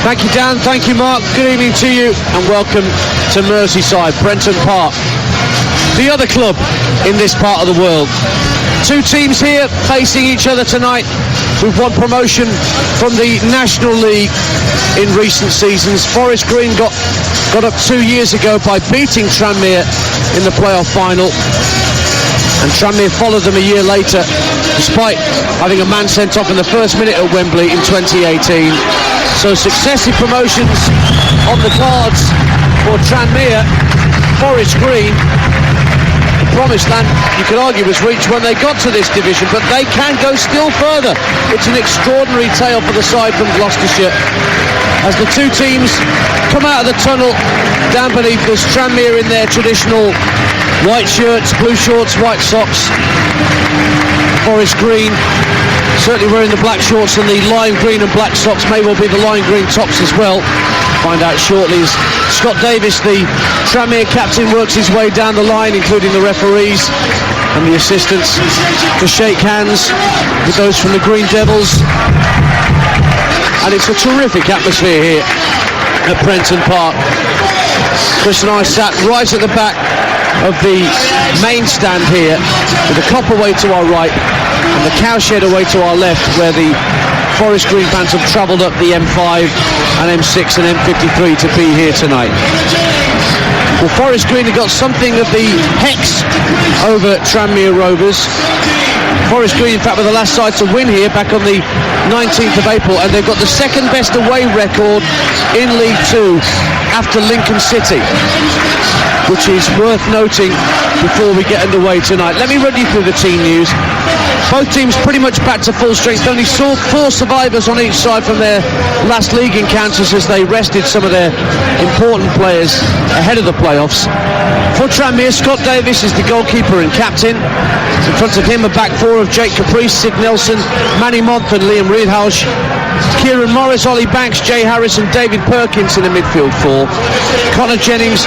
Thank you, Dan. Thank you, Mark. Good evening to you, and welcome to Merseyside, Prenton Park, the other club in this part of the world. Two teams here facing each other tonight. We've won promotion from the National League in recent seasons. Forest Green got up 2 years ago by beating Tranmere in the playoff final, and Tranmere followed them a year later, despite having a man sent off in the first minute at Wembley in 2018. So successive promotions on the cards for Tranmere. Forest Green, the promised land, you could argue, was reached when they got to this division, but they can go still further. It's an extraordinary tale for the side from Gloucestershire as the two teams come out of the tunnel down beneath us. Tranmere in their traditional white shirts, blue shorts, white socks. Forest Green certainly wearing the black shorts and the lime green and black socks, may well be the lime green tops as well. Find out shortly as Scott Davis, the Tranmere captain, works his way down the line, including the referees and the assistants, to shake hands with those from the Green Devils. And it's a terrific atmosphere here at Prenton Park. Chris and I sat right at the back of the main stand here, with the cop away to our right and the cowshed away to our left, where the Forest Green fans have travelled up the M5 and M6 and M53 to be here tonight. Well, Forest Green have got something of the hex over Tranmere Rovers. Forest Green, in fact, were the last side to win here back on the 19th of April, and they've got the second best away record in League Two after Lincoln City, which is worth noting before we get underway tonight. Let me run you through the team news. Both teams pretty much back to full strength. Only saw 4 survivors on each side from their last league encounters as they rested some of their important players ahead of the playoffs. For Tranmere, Scott Davis is the goalkeeper and captain. In front of him, a back four of Jake Caprice, Sid Nelson, Manny Month and Liam Riedhausch. Kieran Morris, Ollie Banks, Jay Harris and David Perkins in the midfield four. Connor Jennings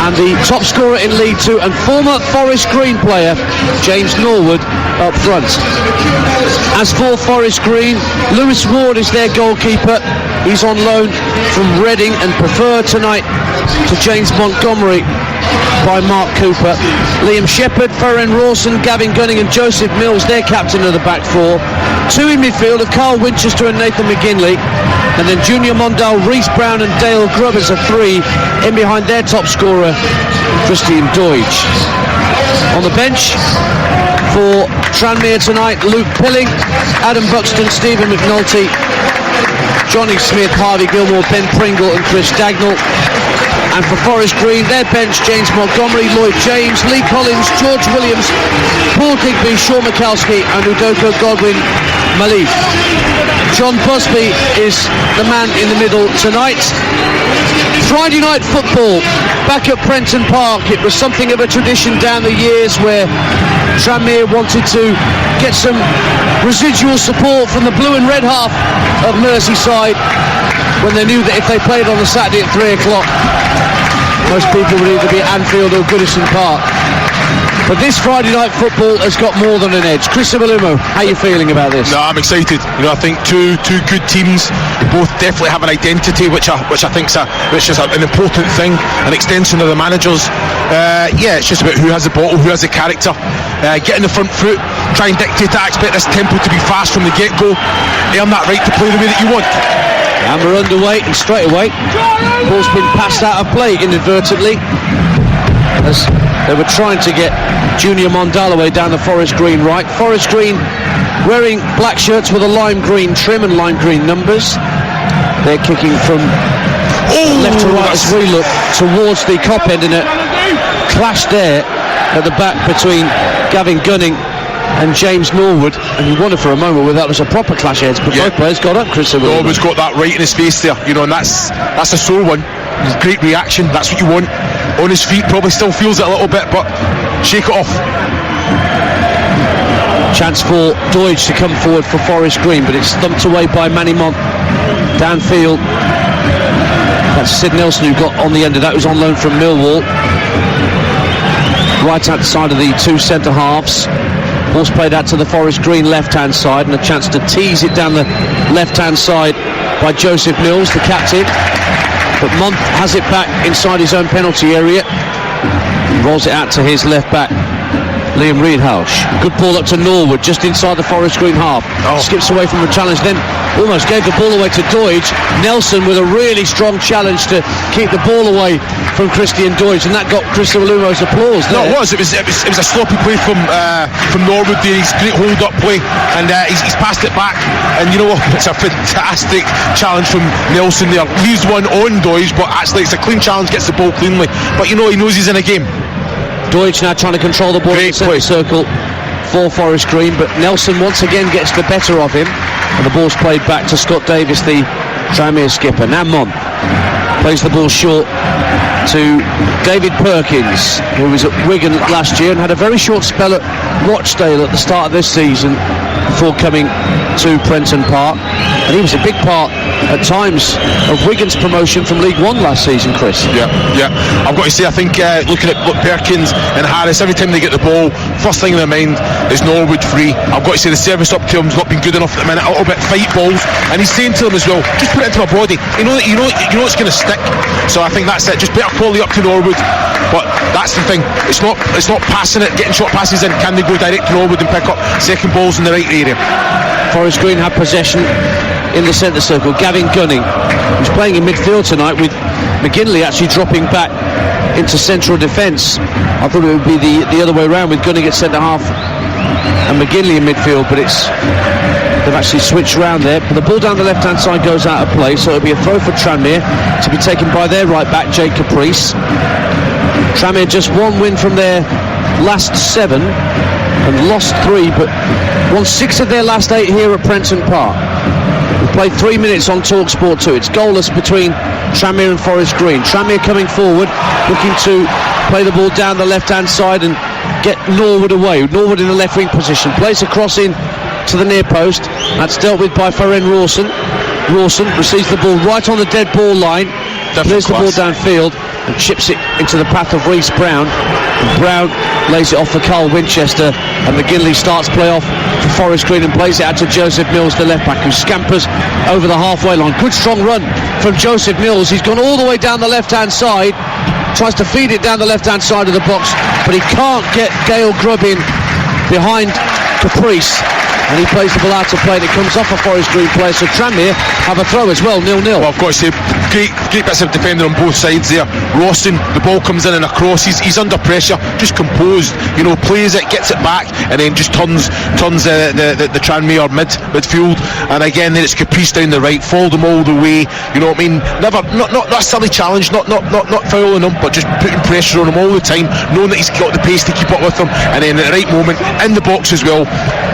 and the top scorer in League Two and former Forest Green player James Norwood up front. As for Forest Green, Lewis Ward is their goalkeeper. He's on loan from Reading and preferred tonight to James Montgomery by Mark Cooper. Liam Shepherd, Ferren Rawson, Gavin Gunning and Joseph Mills, their captain of the back four. 2 in midfield of Carl Winchester and Nathan McGinley, and then Junior Mondale, Reece Brown and Dale Grubb as a 3 in behind their top scorer Christian Deutsch. On the bench for Tranmere tonight, Luke Pilling, Adam Buxton, Stephen McNulty, Johnny Smith, Harvey Gilmore, Ben Pringle and Chris Dagnall. And for Forest Green, their bench, James Montgomery, Lloyd James, Lee Collins, George Williams, Paul Digby, Sean Mikowski and Udoko Godwin Malik. John Busby is the man in the middle tonight. Friday night football back at Prenton Park. It was something of a tradition down the years where Tranmere wanted to get some residual support from the blue and red half of Merseyside, when they knew that if they played on the Saturday at 3 o'clock, most people would either be at Anfield or Goodison Park. But this Friday night football has got more than an edge. Chris Ibalumo, how are you feeling about this? No, I'm excited. You know, I think two good teams, both definitely have an identity, which I think is an important thing, an extension of the managers. It's just about who has the bottle, who has the character. Get in the front foot, try and dictate that. Expect this tempo to be fast from the get-go. Earn that right to play the way that you want. And we're underway, and straight away, ball's been passed out of play inadvertently, as they were trying to get Junior Mondale down the Forest Green right. Forest Green wearing black shirts with a lime green trim and lime green numbers. They're kicking from left to right as we look towards the cop end, and a clash there at the back between Gavin Gunning and James Norwood, and you wonder for a moment whether that was a proper clash heads, but both players got up. Chris always got that right in his face there, you know, and that's a sore one. Great reaction, that's what you want. On his feet, probably still feels it a little bit, but shake it off. Chance for Deutsch to come forward for Forest Green, but it's thumped away by Manny Mont downfield. That's Sid Nelson who got on the end of that, who's on loan from Millwall. Right hand side of the two centre halves. Ball's played out to the Forest Green left hand side, and a chance to tease it down the left hand side by Joseph Mills, the captain. But Month has it back inside his own penalty area. Rolls it out to his left back, Liam Riedhausch. Good ball up to Norwood, just inside the Forest Green half. Skips away from the challenge, then almost gave the ball away to Doidge. Nelson with a really strong challenge to keep the ball away from Christian Doidge, and that got Christian Lumo's applause there. No, it was a sloppy play from Norwood there. He's great hold up play, and he's passed it back, and you know what, it's a fantastic challenge from Nelson there. Leaves one on Doidge, but actually it's a clean challenge, gets the ball cleanly, but you know he knows he's in a game. Doidge now trying to control the ball in the centre circle for Forest Green, but Nelson once again gets the better of him, and the ball's played back to Scott Davis, the Tranmere skipper. Now Mon plays the ball short to David Perkins, who was at Wigan last year and had a very short spell at Rochdale at the start of this season before coming to Prenton Park, and he was a big part at times of Wigan's promotion from League One last season, Chris. Yeah, I've got to say, I think looking at Perkins and Harris, every time they get the ball, first thing in their mind is Norwood free. I've got to say the service up to him's not been good enough at the minute, a little bit fight balls, and he's saying to them as well, just put it into my body, you know it's going to stick. So I think that's it, just better quality up to Norwood. But that's the thing, it's not passing it, getting short passes in. Can they go direct to Norwood and pick up second balls in the right area? Forest Green have possession in the centre circle. Gavin Gunning, who's playing in midfield tonight, with McGinley actually dropping back into central defence. I thought it would be the other way around, with Gunning at centre half and McGinley in midfield, but they've actually switched round there. But the ball down the left hand side goes out of play, so it'll be a throw for Tranmere to be taken by their right back, Jake Caprice. Tranmere just one win from their last 7 and lost 3, but won 6 of their last 8 here at Prenton Park. We played 3 minutes on Talksport 2. It's goalless between Tranmere and Forest Green. Tranmere coming forward, looking to play the ball down the left hand side and get Norwood away. Norwood in the left wing position, plays a cross in to the near post. That's dealt with by Farren Rawson. Rawson receives the ball right on the dead ball line, plays the ball downfield and chips it into the path of Reece Brown. And Brown lays it off for Carl Winchester, and McGinley starts play off for Forest Green and plays it out to Joseph Mills, the left back, who scampers over the halfway line. Good strong run from Joseph Mills. He's gone all the way down the left hand side, tries to feed it down the left hand side of the box, but he can't get Gail Grubb in behind Caprice, and he plays the ball out to play, and it comes off a Forest Green player. So Tranmere have a throw as well, 0-0. Well, I've got to say, great bits of defending on both sides there. Rawson, the ball comes in and across, he's under pressure, just composed, plays it, gets it back, and then just turns the Tranmere midfield, and again then it's Caprice down the right, followed him all the way, you know what I mean, never, not a silly challenge, not fouling him, but just putting pressure on him all the time, knowing that he's got the pace to keep up with him, and then at the right moment, in the box as well,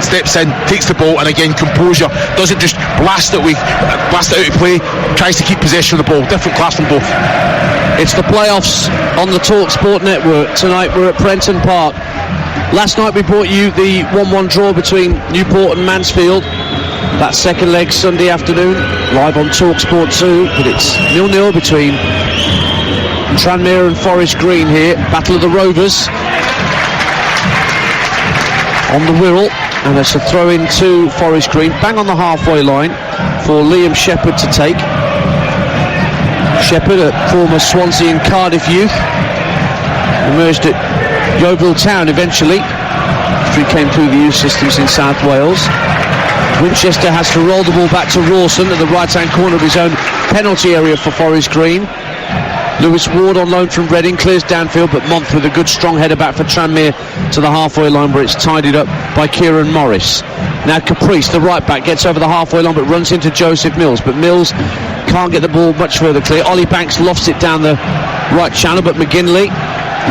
steps in, takes the ball, and again composure, doesn't just blast it out of play, tries to keep possession of the ball. Different class from both. It's the playoffs on the Talksport network. Tonight we're at Prenton Park. Last night we brought you the 1-1 draw between Newport and Mansfield. That second leg Sunday afternoon, live on Talksport 2, but it's 0-0 between Tranmere and Forest Green here. Battle of the Rovers on the Wirral, and there's a throw in to Forest Green, bang on the halfway line for Liam Shepherd to take. Shepherd, a former Swansea and Cardiff youth, emerged at Yeovil Town eventually after he came through the youth systems in South Wales. Winchester has to roll the ball back to Rawson at the right hand corner of his own penalty area for Forest Green. Lewis Ward on loan from Reading clears downfield, but Month with a good strong header back for Tranmere to the halfway line, where it's tidied up by Kieran Morris. Now Caprice, the right back, gets over the halfway line but runs into Joseph Mills, but Mills can't get the ball much further clear. Ollie Banks lofts it down the right channel, but McGinley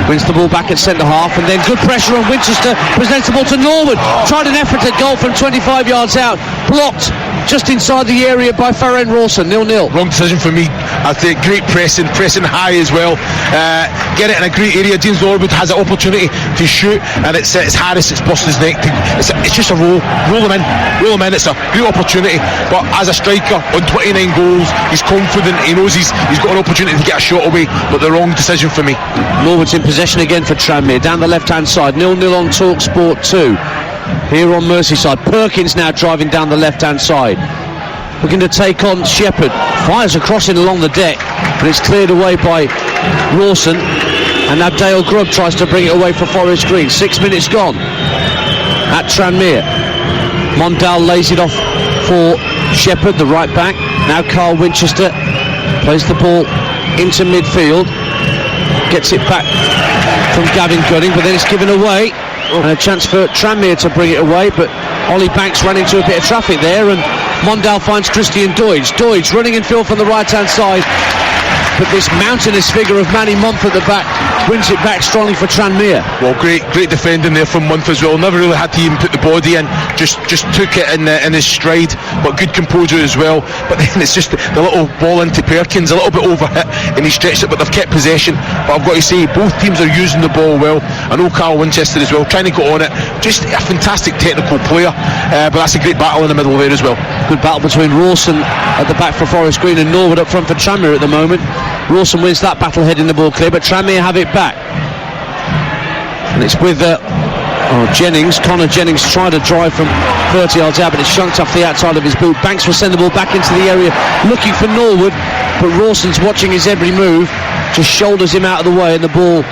wins the ball back at centre half, and then good pressure on Winchester, presents the ball to Norwood, tried an effort at goal from 25 yards out, blocked just inside the area by Farren Rawson. 0-0. Wrong decision for me. I think great pressing high as well, get it in a great area. James Norwood has an opportunity to shoot, and it's Harris, it's busting his neck it's just a roll him in, it's a great opportunity, but as a striker on 29 goals, he's confident, he knows he's got an opportunity to get a shot away, but the wrong decision for me. Norwood's in possession again for Tranmere, down the left hand side, 0-0 on Talksport 2 here on Merseyside. Perkins now driving down the left hand side, looking to take on Shepherd. Fires a crossing along the deck, but it's cleared away by Rawson. And now Dale Grubb tries to bring it away for Forest Green. 6 minutes gone at Tranmere. Mondale lays it off for Shepherd, the right back. Now Carl Winchester plays the ball into midfield. Gets it back from Gavin Gunning, but then it's given away. And a chance for Tranmere to bring it away, but Ollie Banks ran into a bit of traffic there, and Mondale finds Christian Doidge. Doidge running in field from the right-hand side, but this mountainous figure of Manny Month at the back wins it back strongly for Tranmere. Well, great defending there from Month as well. Never really had to even put the body in, just took it in his stride, but good composure as well. But then it's just the little ball into Perkins, a little bit overhit, and he stretched it, but they've kept possession. But I've got to say, both teams are using the ball well. I know Carl Winchester as well, trying to get on it. Just a fantastic technical player, but that's a great battle in the middle there as well. Good battle between Rawson at the back for Forest Green and Norwood up front for Tranmere at the moment. Rawson wins that battle heading the ball clear, but Tranmere have it back. And it's with Jennings. Connor Jennings tried to drive from 30 yards out, but it's shunked off the outside of his boot. Banks will send the ball back into the area looking for Norwood, but Rawson's watching his every move, just shoulders him out of the way, and the ball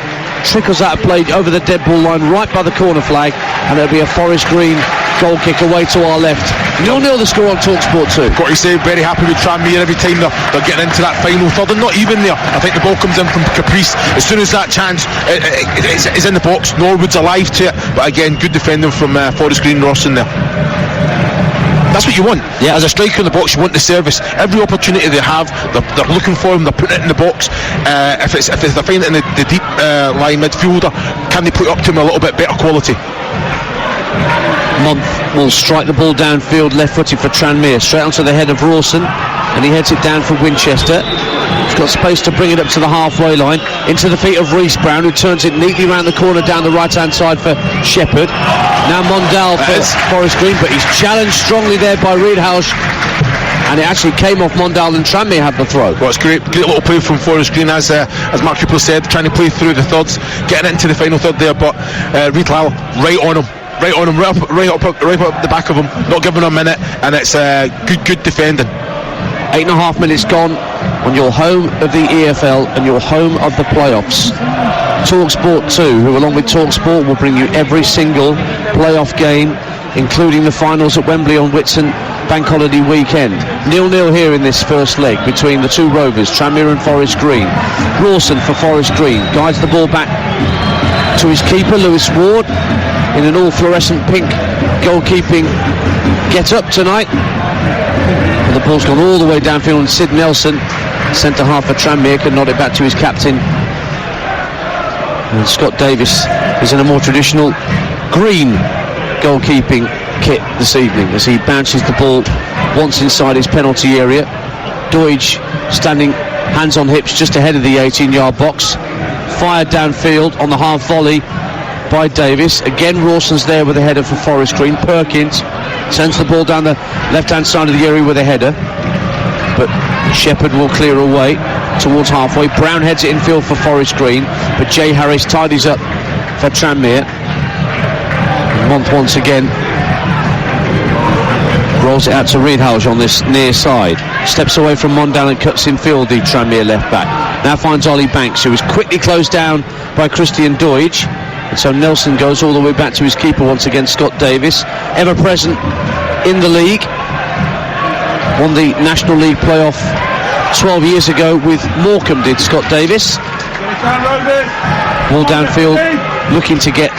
trickles out of play over the dead ball line right by the corner flag, and it'll be a Forest Green goal kick away to our left. 0-0 the score on Talksport 2. Got to say, very happy with Tranmere every time they're getting into that final third. They're not even there. I think the ball comes in from Caprice. As soon as that chance is in the box, Norwood's alive to it. But again, good defending from Forest Green Rawson there. That's what you want. Yeah. As a striker in the box, you want the service. Every opportunity they have, they're looking for him, they're putting it in the box. If they're finding it in the deep line midfielder, can they put it up to him a little bit better quality? Month will strike the ball downfield, left-footed for Tranmere, straight onto the head of Rawson, and he heads it down for Winchester. He's got space to bring it up to the halfway line, into the feet of Reece Brown, who turns it neatly round the corner down the right-hand side for Shepherd. Now Mondale for Forest Green, but he's challenged strongly there by Riedhausch, and it actually came off Mondale, and Tranmere had the throw. Well, it's great little play from Forest Green, as Mark Cooper said, trying to play through the thirds, getting into the final third there, but Riedhausch right on him, right up the back of him, not giving him a minute, and it's good defending. 8.5 minutes gone on your home of the EFL and your home of the playoffs. Talksport 2, who along with Talksport will bring you every single playoff game, including the finals at Wembley on Whitsun Bank Holiday weekend. 0-0 here in this first leg between the two Rovers, Tranmere and Forest Green. Rawson for Forest Green guides the ball back to his keeper, Lewis Ward, in an all fluorescent pink goalkeeping get up tonight. And the ball's gone all the way downfield, and Sid Nelson, centre half for Tranmere, can nod it back to his captain. And Scott Davis is in a more traditional green goalkeeping kit this evening as he bounces the ball once inside his penalty area. Doidge standing hands on hips just ahead of the 18-yard box, fired downfield on the half volley by Davis. Again, Rawson's there with a header for Forest Green. Perkins sends the ball down the left-hand side of the area with a header, but Shepherd will clear away towards halfway. Brown heads it infield for Forest Green, but Jay Harris tidies up for Tranmere. Month once again rolls it out to Riedhausch on this near side, steps away from Mondale and cuts in field the Tranmere left back. Now finds Ollie Banks, who is quickly closed down by Christian Doidge, and so Nelson goes all the way back to his keeper once again, Scott Davis, ever present in the league, won the National League playoff 12 years ago with Morecambe, did Scott Davis. Ball downfield, looking to get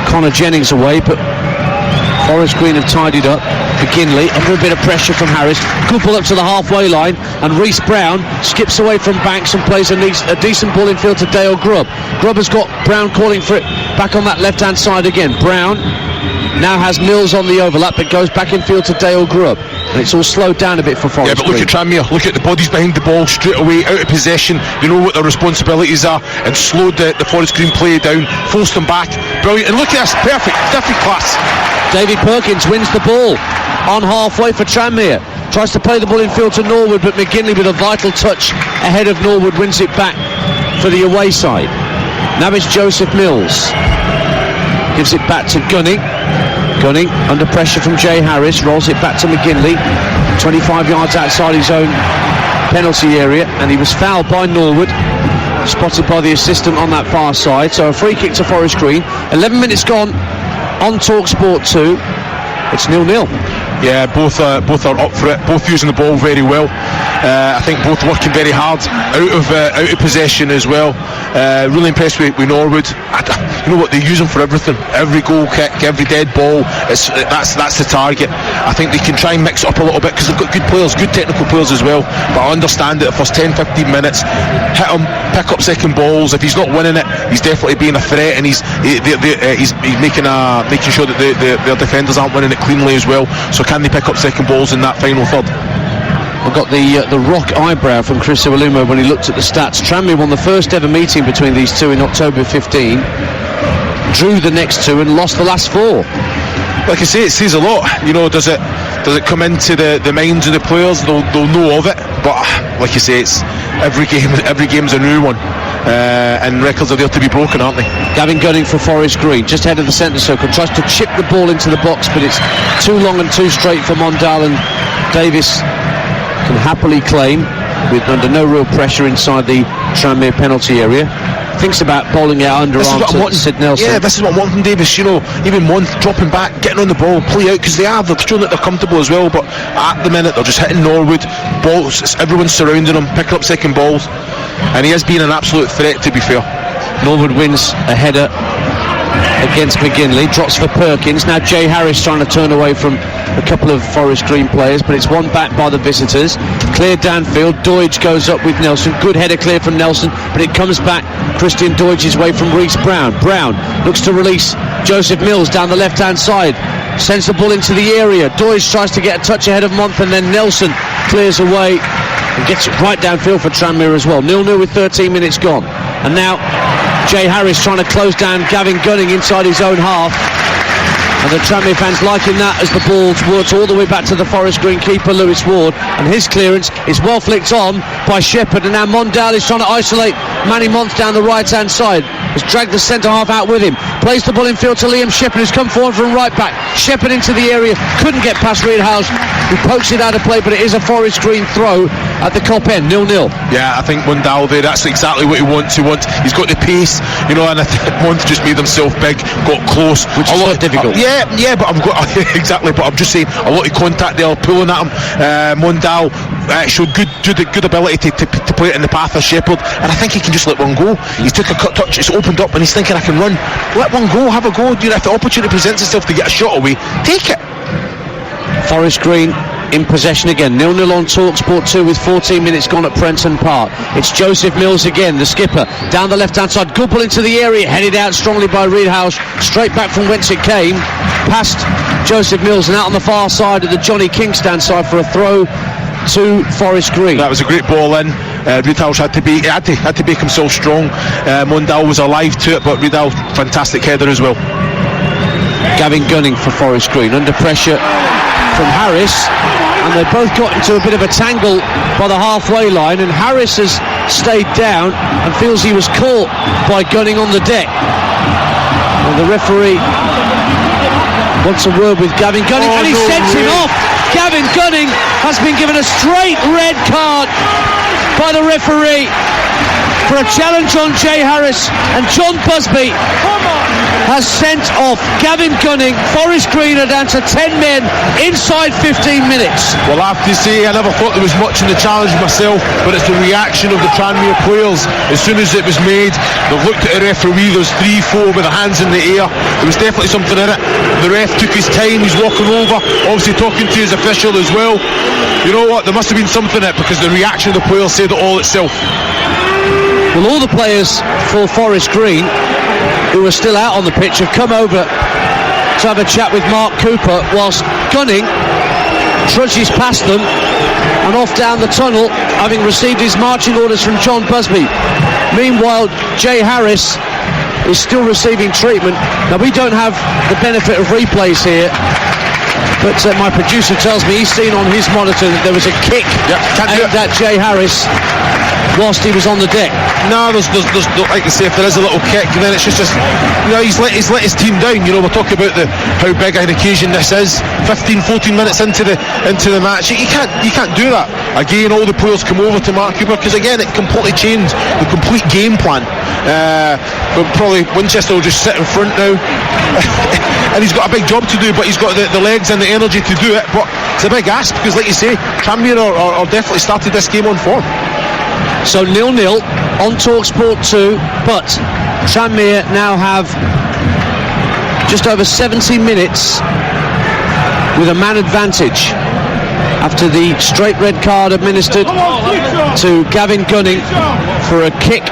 Connor Jennings away, but Forest Green have tidied up. McGinley under a bit of pressure from Harris. Good ball up to the halfway line, and Reece Brown skips away from Banks and plays a decent ball in field to Dale Grubb. Grubb has got Brown calling for it back on that left-hand side again. Brown now has Mills on the overlap, but goes back in field to Dale Grubb, and it's all slowed down a bit for Forest Green. Yeah, but look at Tranmere, look at the bodies behind the ball straight away, out of possession. You know what their responsibilities are, and slowed the Forest Green play down, forced them back. Brilliant, and look at this, perfect class. David Perkins wins the ball on halfway for Tranmere, tries to play the ball in field to Norwood, but McGinley with a vital touch ahead of Norwood wins it back for the away side. Now it's Joseph Mills, gives it back to Gunning under pressure from Jay Harris, rolls it back to McGinley. 25 yards outside his own penalty area, and he was fouled by Norwood, spotted by the assistant on that far side. So a free kick to Forest Green. 11 minutes gone on Talksport 2. It's 0-0. Yeah, both are up for it, both using the ball very well. I think both working very hard out of possession as well. Really impressed with Norwood. You know what, they use them for everything. Every goal kick, every dead ball, that's the target. I think they can try and mix it up a little bit because they've got good players, good technical players as well. But I understand that the first 10-15 minutes, hit him, pick up second balls. If he's not winning it, he's definitely being a threat, and he's making sure that their defenders aren't winning it cleanly as well. So can they pick up second balls in that final third? I got the rock eyebrow from Chris Iwelumo when he looked at the stats. Tranmere won the first ever meeting between these two in October 15, drew the next two and lost the last four. Like I say, it says a lot. You know, does it come into the minds of the players? They'll know of it. But like you say, it's every game's a new one. And records are there to be broken, aren't they? Gavin Gunning for Forest Green, just ahead of the centre circle, tries to chip the ball into the box, but it's too long and too straight for Mondal, and Davis can happily claim, with under no real pressure inside the Tranmere penalty area. Thinks about bowling it out underarm to Sid Nelson. Yeah, this is what I want from Davis. You know, even one dropping back, getting on the ball, play out, because they're showing that they're comfortable as well. But at the minute, they're just hitting Norwood balls. Everyone's surrounding him, picking up second balls, and he has been an absolute threat, to be fair. Norwood wins a header against McGinley, drops for Perkins. Now Jay Harris trying to turn away from a couple of Forest Green players, but it's won back by the visitors. Cleared downfield, Doidge goes up with Nelson. Good header clear from Nelson, but it comes back Christian Doidge's way from Reece Brown. Brown looks to release Joseph Mills down the left hand side, sends the ball into the area. Doidge tries to get a touch ahead of Month, and then Nelson clears away and gets it right downfield for Tranmere as well. 0-0 with 13 minutes gone. And now Jay Harris trying to close down Gavin Gunning inside his own half, and the Tranmere fans liking that as the ball works all the way back to the Forest Green keeper Lewis Ward, and his clearance is well flicked on by Shepherd, and now Mondal is trying to isolate Manny Month down the right hand side. Has dragged the centre half out with him, plays the ball in field to Liam Shepherd, who's come forward from right back. Shepherd into the area, couldn't get past Reedhouse, who pokes it out of play, but it is a Forest Green throw at the Cop end. 0-0. Yeah, I think Mondal there, that's exactly what he wants. He's got the pace, you know, and I think Month just made himself big, got close, which is not difficult. Yeah, but I've got exactly. But I'm just saying, a lot of contact there, pulling at him. Mondal showed good ability to play it in the path of Shepherd, and I think he can just let one go. He's took a cut touch, it's opened up, and he's thinking, I can run. Let one go, have a go. You know, if the opportunity presents itself to get a shot away, take it. Forest Green in possession again. 0-0 on Talksport 2 with 14 minutes gone at Prenton Park. It's Joseph Mills again, the skipper, down the left hand side. Good ball into the area, headed out strongly by Reedhouse, straight back from whence it came, past Joseph Mills and out on the far side of the Johnny King stand side for a throw to Forest Green. That was a great ball in. Reedhouse had to make himself strong. Mondal was alive to it, but Reedhouse, fantastic header as well. Gavin Gunning for Forest Green, under pressure from Harris, and they both got into a bit of a tangle by the halfway line, and Harris has stayed down and feels he was caught by Gunning on the deck, and the referee wants a word with Gavin Gunning, and he sends him off. Gavin Gunning has been given a straight red card by the referee for a challenge on Jay Harris, and John Busby has sent off Gavin Gunning. Forest Green are down to 10 men inside 15 minutes. Well, I have to say, I never thought there was much in the challenge myself, but it's the reaction of the Tranmere players. As soon as it was made, they've looked at the referee. There's 3-4 with their hands in the air. There was definitely something in it. The ref took his time, he's walking over, obviously talking to his official as well. You know what, there must have been something in it, because the reaction of the players said it all itself. Well, all the players for Forest Green who are still out on the pitch have come over to have a chat with Mark Cooper, whilst Gunning trudges past them and off down the tunnel, having received his marching orders from John Busby. Meanwhile, Jay Harris is still receiving treatment. Now, we don't have the benefit of replays here, But my producer tells me he's seen on his monitor that there was a kick aimed at Jay Harris whilst he was on the deck. No, there's like I say, if there is a little kick, then it's just he's let his team down. We're talking about how big an occasion this is. 15-14 minutes into the match, you can't do that. Again, all the players come over to Mark Cooper because again it completely changed the complete game plan. But probably Winchester will just sit in front now, and he's got a big job to do, but he's got the legs and the energy to do it. But it's a big ask because, like you say, Tranmere are definitely started this game on form. So 0-0 on Talksport 2, but Tranmere now have just over 70 minutes with a man advantage after the straight red card administered to Gavin Gunning for a kick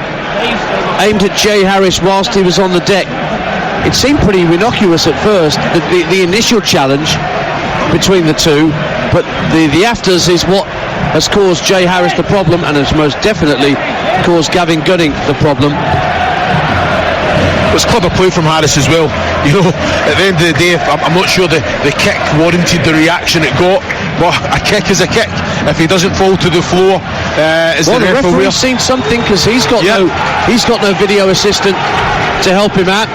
aimed at Jay Harris whilst he was on the deck. It seemed pretty innocuous at first, the initial challenge between the two, but the afters is what has caused Jay Harris the problem, and has most definitely caused Gavin Gunning the problem. It was clever play from Harris as well. At the end of the day, I'm not sure the kick warranted the reaction it got, but a kick is a kick. If he doesn't fall to the floor, the referee's seen something, because he's got no video assistant to help him out.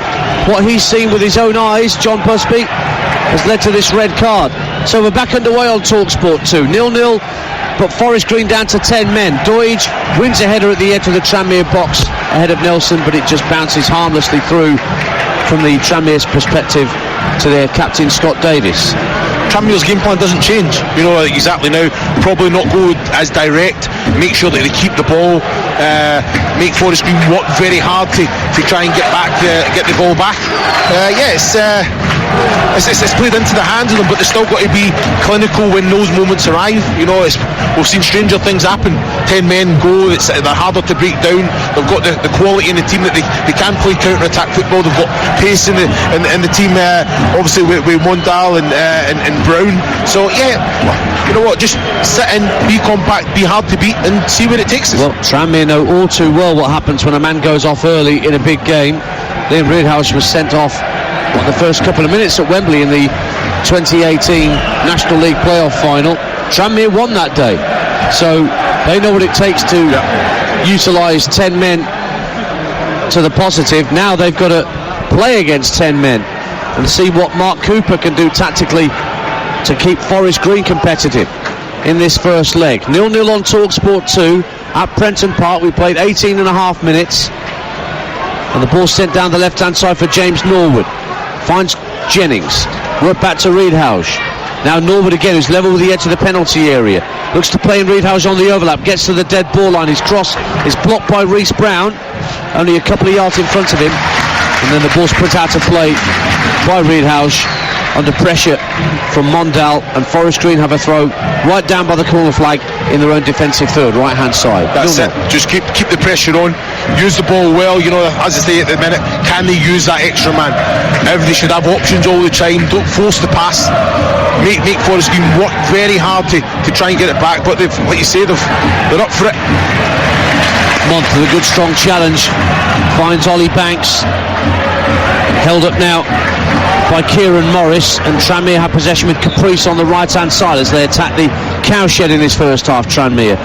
What he's seen with his own eyes, John Busby, has led to this red card. So we're back underway on Talksport 2, 0-0. But Forest Green down to 10 men. Doige wins a header at the edge of the Tranmere box ahead of Nelson, but it just bounces harmlessly through from the Tranmere's perspective to their captain Scott Davis. Tranmere's game plan doesn't change, exactly now. Probably not go as direct, make sure that they keep the ball, make Forest Green work very hard to try and get the ball back. It's played into the hands of them, but they've still got to be clinical when those moments arrive. We've seen stranger things happen. 10 men go, they're harder to break down. They've got the quality in the team that they can play counter-attack football. They've got pace in the team, obviously with Mondal and Brown. So just sit in, be compact, be hard to beat, and see where it takes us. Well, Tranmere know all too well what happens when a man goes off early in a big game. Liam Reidhouse was sent off the first couple of minutes at Wembley in the 2018 National League playoff final. Tranmere won that day, so they know what it takes to utilise 10 men to the positive. Now they've got to play against 10 men and see what Mark Cooper can do tactically to keep Forest Green competitive in this first leg. 0-0 on Talksport 2 at Prenton Park. We played 18 and a half minutes, and the ball sent down the left hand side for James Norwood. Finds Jennings, work back to Reidhouse. Now Norwood again, who's level with the edge of the penalty area. Looks to play in Reidhouse on the overlap, gets to the dead ball line. His cross is blocked by Reece Brown, only a couple of yards in front of him, and then the ball's put out to play by Reidhouse under pressure from Mondal, and Forest Green have a throw right down by the corner flag in their own defensive third, right hand side. That's it. Just keep the pressure on, use the ball well. As I say at the minute, can they use that extra man? Everybody should have options all the time. Don't force the pass. Make Forest Green work very hard to try and get it back, but like you say, they're up for it. Month with a good strong challenge, finds Ollie Banks, held up now by Kieran Morris, and Tranmere have possession with Caprice on the right hand side as they attack the cowshed in this first half. Tranmere,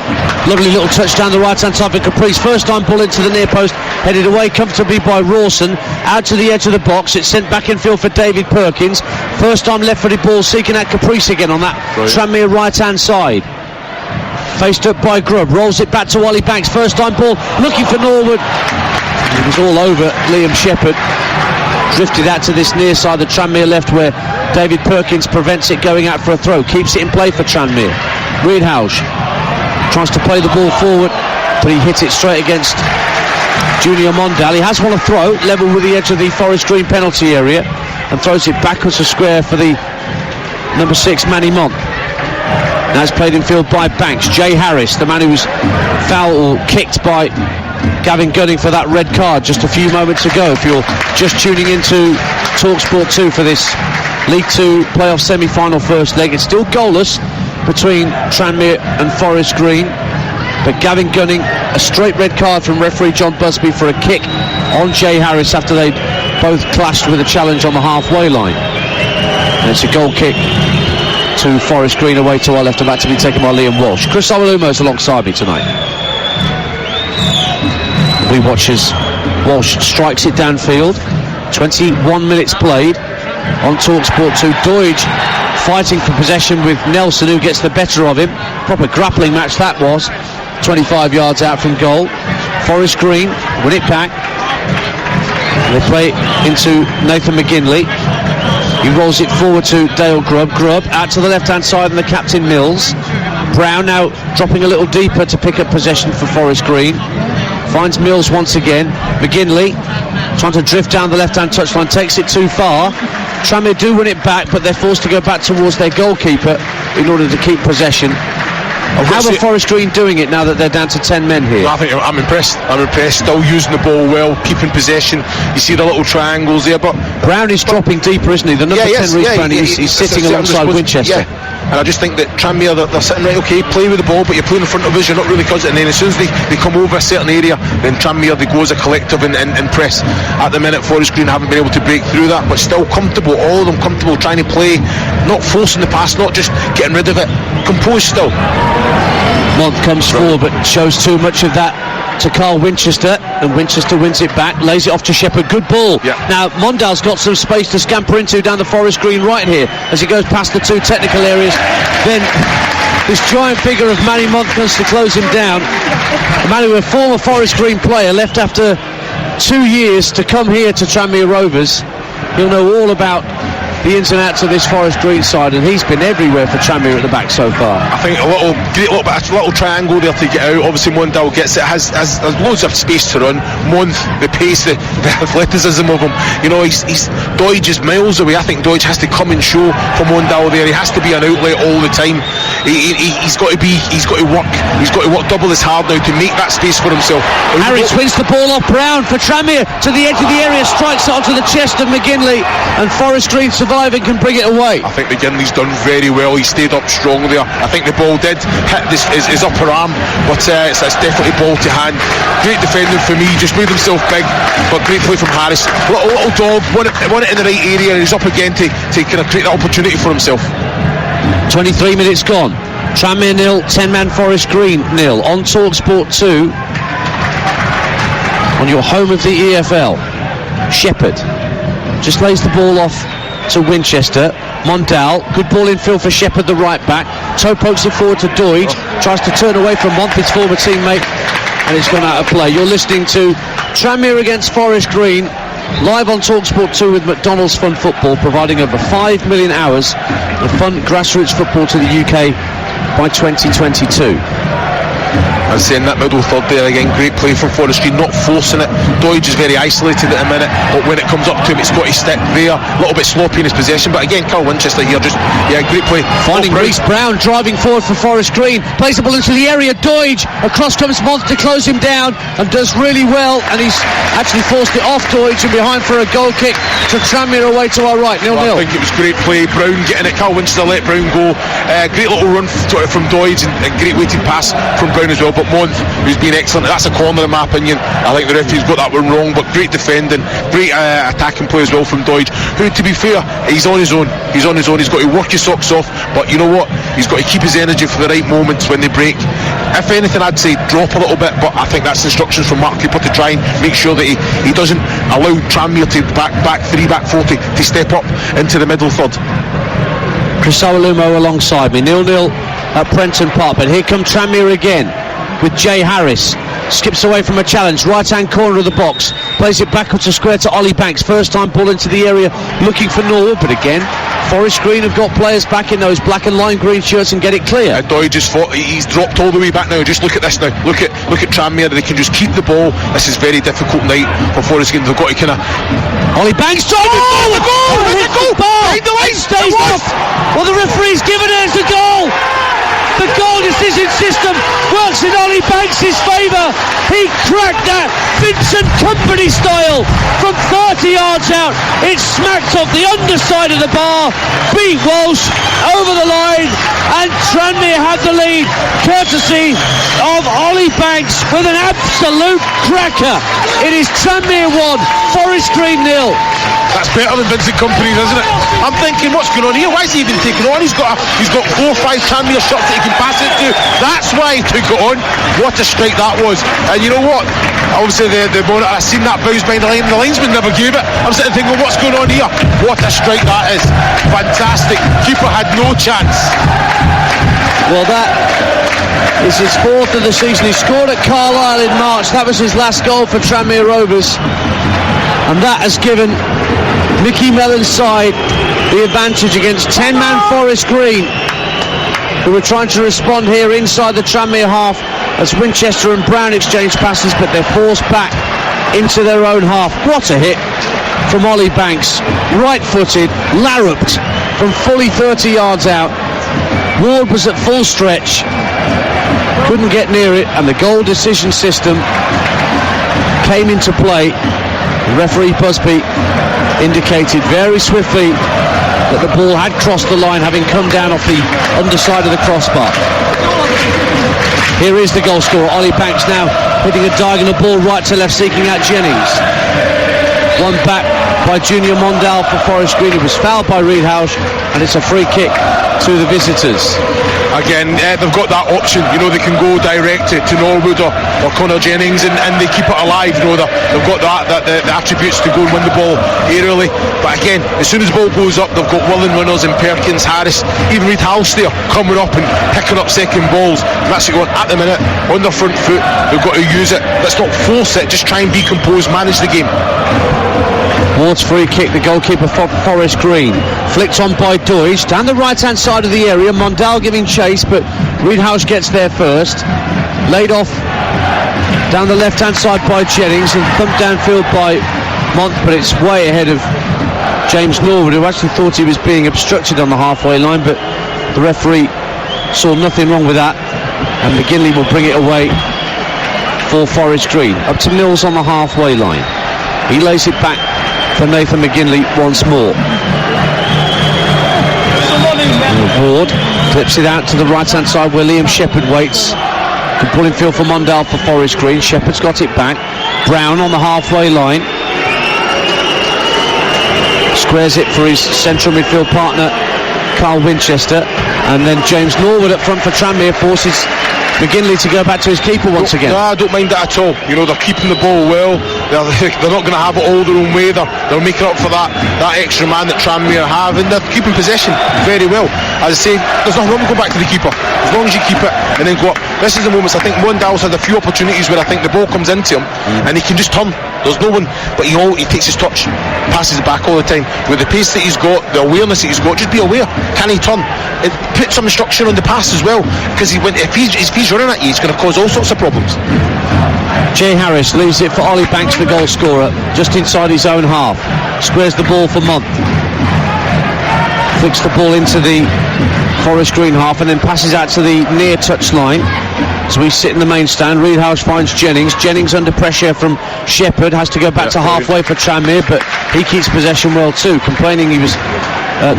lovely little touch down the right hand side for Caprice, first time ball into the near post, headed away comfortably by Rawson, out to the edge of the box. It's sent back in field for David Perkins, first time left footed ball seeking out Caprice again on that Tranmere right hand side. Faced up by Grubb, rolls it back to Ollie Banks, first time ball looking for Norwood. It was all over Liam Shepherd, drifted out to this near side of Tranmere left, where David Perkins prevents it going out for a throw, keeps it in play for Tranmere. Reidhouse tries to play the ball forward, but he hits it straight against Junior Mondal. He has won a throw level with the edge of the Forest Green penalty area and throws it backwards to square for the number 6 Manny Mont. Now it's played in field by Banks. Jay Harris, the man who was foul or kicked by Gavin Gunning for that red card just a few moments ago. If you're just tuning into Talksport 2 for this League 2 playoff semi-final first leg, it's still goalless between Tranmere and Forest Green, but Gavin Gunning, a straight red card from referee John Busby for a kick on Jay Harris after they both clashed with a challenge on the halfway line, and it's a goal kick to Forest Green away to our left, about to be taken by Liam Walsh. Chris Awalumo's alongside me tonight. We watch as Walsh strikes it downfield. 21 minutes played on Talksport 2. Doidge fighting for possession with Nelson, who gets the better of him. Proper grappling match that was. 25 yards out from goal. Forest Green win it back. They play it into Nathan McGinley. He rolls it forward to Dale Grubb. Grubb out to the left-hand side and the captain Mills. Brown now dropping a little deeper to pick up possession for Forest Green. Finds Mills once again. McGinley trying to drift down the left-hand touchline, takes it too far. Tranmere do win it back, but they're forced to go back towards their goalkeeper in order to keep possession. How are Forest Green doing it now that they're down to 10 men here? I think I'm impressed. Still using the ball well, keeping possession. You see the little triangles there, but Brown is dropping deeper, isn't he? The number 10 Reece Brown, he's sitting alongside Winchester. Yeah. And I just think that Tranmere, they're sitting right, okay, play with the ball, but you're playing in front of us, you're not really causing it. And then as soon as they come over a certain area, then Tranmere, they go as a collective and press. At the minute, Forest Green haven't been able to break through that, but still comfortable, all of them comfortable, trying to play, not forcing the pass, not just getting rid of it, composed still. Mont comes forward, but shows too much of that to Carl Winchester, and Winchester wins it back, lays it off to Shepherd. Good ball. Yeah. Now Mondale's got some space to scamper into down the Forest Green right here as he goes past the two technical areas. Then this giant figure of Manny Mont comes to close him down. Manny, a former Forest Green player, left after 2 years to come here to Tranmere Rovers. He'll know all about the ins and outs of this Forest Green side, and he's been everywhere for Tranmere at the back so far. I think a little triangle there to get out. Obviously Mondale gets it, has loads of space to run. Month, the pace, the athleticism of him, you know, he's Doidge is miles away. I think Doidge has to come and show for Mondale there. He has to be an outlet all the time. He's got to work double as hard now to make that space for himself. Harris wins the ball off Brown for Tranmere to the edge of the area, strikes it onto the chest of McGinley, and Forest Green survive and can bring it away. I think McGinley's done very well. He stayed up strong there. I think the ball did hit his upper arm, but it's definitely ball to hand. Great defending for me, just made himself big, but great play from Harris. Little dog, won it in the right area, and he's up again to kind of create that opportunity for himself. 23 minutes gone. Tranmere 0, 10-man Forest Green 0 on Talksport 2 on your home of the EFL. Shepherd just lays the ball off to Winchester. Mondale, good ball in field for Shepherd, the right back. Toe pokes it forward to Doidge, tries to turn away from Month, his former teammate, and it's gone out of play. You're listening to Tranmere against Forest Green, live on Talksport 2 with McDonald's Fun Football, providing over 5 million hours of fun grassroots football to the UK by 2022. And saying that middle third there again, great play from Forest Green, not forcing it. Doidge is very isolated at the minute, but when it comes up to him, it's got his stick there, a little bit sloppy in his possession, but again, Carl Winchester here, great play. Finding Reece Brown driving forward for Forest Green, plays the ball into the area. Doidge, across comes Mont to close him down, and does really well, and he's actually forced it off Doidge and behind for a goal kick to Tranmere away to our right, 0-0. I think it was great play. Brown getting it, Carl Winchester let Brown go. Great little run from Doidge, and a great weighted pass from Brown as well. But Month, who's been excellent, that's a corner in my opinion. I think the referee's got that one wrong, but great defending, great attacking play as well from Doidge, who, to be fair, he's on his own. He's got to work his socks off, but you know what, he's got to keep his energy for the right moments when they break. If anything, I'd say drop a little bit, but I think that's instructions from Mark Cooper to try and make sure that he doesn't allow Tranmere to back 3, back 4 to step up into the middle third. Chris Awalumo alongside me, 0-0 at Prenton Park, but here come Tranmere again with Jay Harris. Skips away from a challenge, right hand corner of the box, plays it backwards to square to Ollie Banks. First time ball into the area, looking for Norwood, but again Forest Green have got players back in those black and lime green shirts and get it clear. Doidge he's dropped all the way back now. Just look at this now. Look at Tranmere. They can just keep the ball. This is very difficult night for Forest Green. They've got to kind of. Ollie Banks trying to goal! Well, the referee's given it as a goal. The goal decision system works in Ollie Banks' favour. He cracked that Vincent Kompany style from 30 yards out. It smacked off the underside of the bar, beat Walsh over the line, and Tranmere had the lead courtesy of Ollie Banks with an absolute cracker. It is Tranmere 1, Forest Green 0. That's better than Vincent Kompany's, isn't it? I'm thinking, what's going on here? Why is he even taking on? He's got 4 or 5 Tranmere shots that he can pass it to. That's why he took it on. What a strike that was. And you know what? Obviously the monitor, I seen that bounce behind the line. The linesman never gave it. I'm sitting thinking, what's going on here? What a strike that is. Fantastic. Keeper had no chance. Well, that is his 4th of the season. He scored at Carlisle in March. That was his last goal for Tranmere Rovers. And that has given Mickey Mellon's side the advantage against 10-man Forest Green, who were trying to respond here inside the Tranmere half as Winchester and Brown exchange passes, but they're forced back into their own half. What a hit from Ollie Banks, right-footed, larruped from fully 30 yards out. Ward was at full stretch, couldn't get near it, and the goal decision system came into play. Referee Busby indicated very swiftly that the ball had crossed the line, having come down off the underside of the crossbar. Here is the goal scorer, Ollie Banks, now hitting a diagonal ball right to left, seeking out Jennings. One back by Junior Mondale for Forest Green. It was fouled by Reedhouse, and it's a free kick to the visitors. Again, they've got that option. You know, they can go direct to Norwood or Connor Jennings, and they keep it alive. You know, they've got the attributes to go and win the ball aerially. But again, as soon as the ball goes up, they've got Willen runners and Perkins, Harris, even Reedhouse there coming up and picking up second balls. And that's it going at the minute on their front foot. They've got to use it. Let's not force it. Just try and be composed, manage the game. Ward's free kick, the goalkeeper for Forest Green. Flicked on by Deutsch, down the right-hand side of the area. Mondale giving chase, but Reedhouse gets there first. Laid off down the left-hand side by Jennings and thumped downfield by Month, but it's way ahead of James Norwood, who actually thought he was being obstructed on the halfway line, but the referee saw nothing wrong with that, and McGinley will bring it away for Forest Green. Up to Mills on the halfway line. He lays it back for Nathan McGinley once more. Ward clips it out to the right hand side where Liam Shepherd waits. Good pulling field for Mondale for Forest Green. Shepherd's got it back. Brown on the halfway line. Squares it for his central midfield partner Carl Winchester, and then James Norwood up front for Tranmere forces McGinley to go back to his keeper once again. No, I don't mind that at all. You know, they're keeping the ball well. They're not going to have it all their own way. They're making up for that extra man that Tranmere have, and they're keeping possession very well. As I say, there's nothing wrong with going back to the keeper as long as you keep it and then go up. This is the moments I think Mondale's had a few opportunities where I think the ball comes into him and he can just turn. There's no one, but he takes his touch, passes it back all the time. With the pace that he's got, the awareness that he's got, just be aware. Can he turn? It puts some structure on the pass as well, because if he's running at you, it's going to cause all sorts of problems. Jay Harris leaves it for Ollie Banks, the goal scorer, just inside his own half. Squares the ball for Month. Flicks the ball into the Forest Green half and then passes out to the near touch line. So we sit in the main stand. Reedhouse finds Jennings. Jennings under pressure from Shepherd, has to go back to halfway for Tranmere, but he keeps possession well too, complaining he was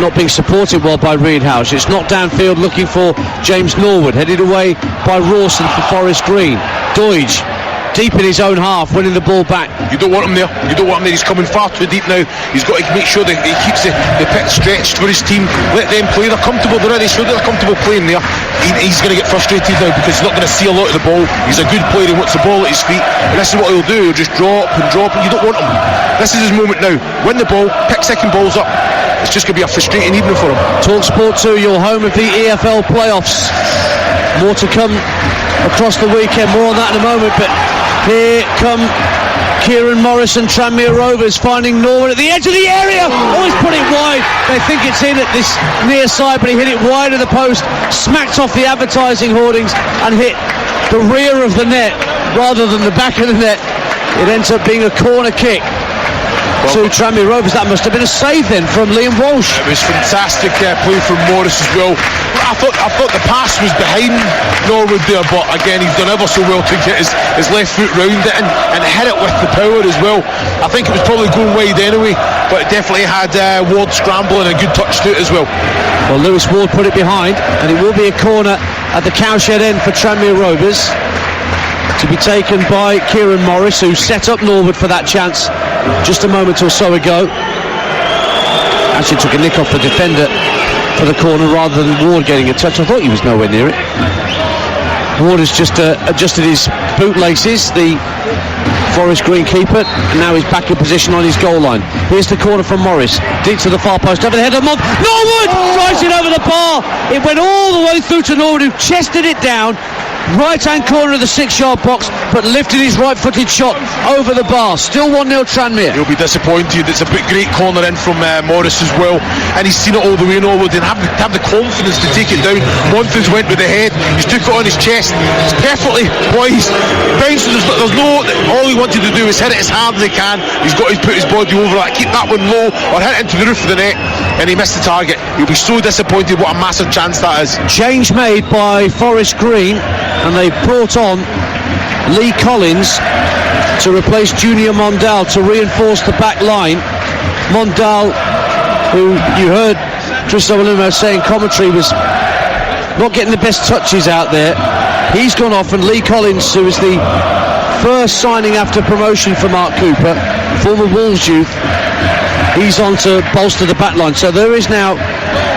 not being supported well by Reedhouse. It's not downfield, looking for James Norwood, headed away by Rawson for Forest Green. Deutsch deep in his own half, winning the ball back. You don't want him there. He's coming far too deep now. He's got to make sure that he keeps the pit stretched for his team. Let them play. They're comfortable. They're already sure they're comfortable playing there. He's going to get frustrated now because he's not going to see a lot of the ball. He's a good player. He wants the ball at his feet, and this is what he'll do. He'll just drop and drop, and you don't want him. This is his moment now. Win the ball, pick second balls up. It's just going to be a frustrating evening for him. Talksport 2, your home of the EFL playoffs. More to come across the weekend. More on that in a moment, but here come Kieran Morris and Tranmere Rovers finding Norwood at the edge of the area. Always put it wide. They think it's in at this near side, but he hit it wide of the post, smacked off the advertising hoardings and hit the rear of the net rather than the back of the net. It ends up being a corner kick. to Tranmere Rovers. That must have been a save then from Liam Walsh. It was fantastic play from Morris as well. I thought the pass was behind Norwood there, but again he's done ever so well to get his left foot round it and hit it with the power as well. I think it was probably going wide anyway, but it definitely had Ward scrambling and a good touch to it as well. Well, Lewis Ward put it behind, and it will be a corner at the cowshed end for Tranmere Rovers, to be taken by Kieran Morris, who set up Norwood for that chance just a moment or so ago. Actually took a nick off the defender for the corner rather than Ward getting a touch. I thought he was nowhere near it. Ward has just adjusted his bootlaces, the Forest Green keeper, and now he's back in position on his goal line. Here's the corner from Morris, deep to the far post, over the head of Norwood drives it over the bar. It went all the way through to Norwood, who chested it down, right-hand corner of the 6-yard box, but lifted his right-footed shot over the bar. Still 1-0 Tranmere. He'll be disappointed. It's a great corner in from Morris as well, and he's seen it all the way Norwood and have the confidence to take it down. Monthins went with the head, he's took it on his chest, it's perfectly poised, bounced. There's no, all he wanted to do is hit it as hard as he can. He's put his body over it, keep that one low or hit it into the roof of the net, and he missed the target. He'll be so disappointed. What a massive chance that is. Change made by Forest Green, and they brought on Lee Collins to replace Junior Mondal to reinforce the back line. Mondal, who you heard Tristan Walumo saying commentary, was not getting the best touches out there. He's gone off, and Lee Collins, who was the first signing after promotion for Mark Cooper, former Wolves youth, he's on to bolster the back line. So there is now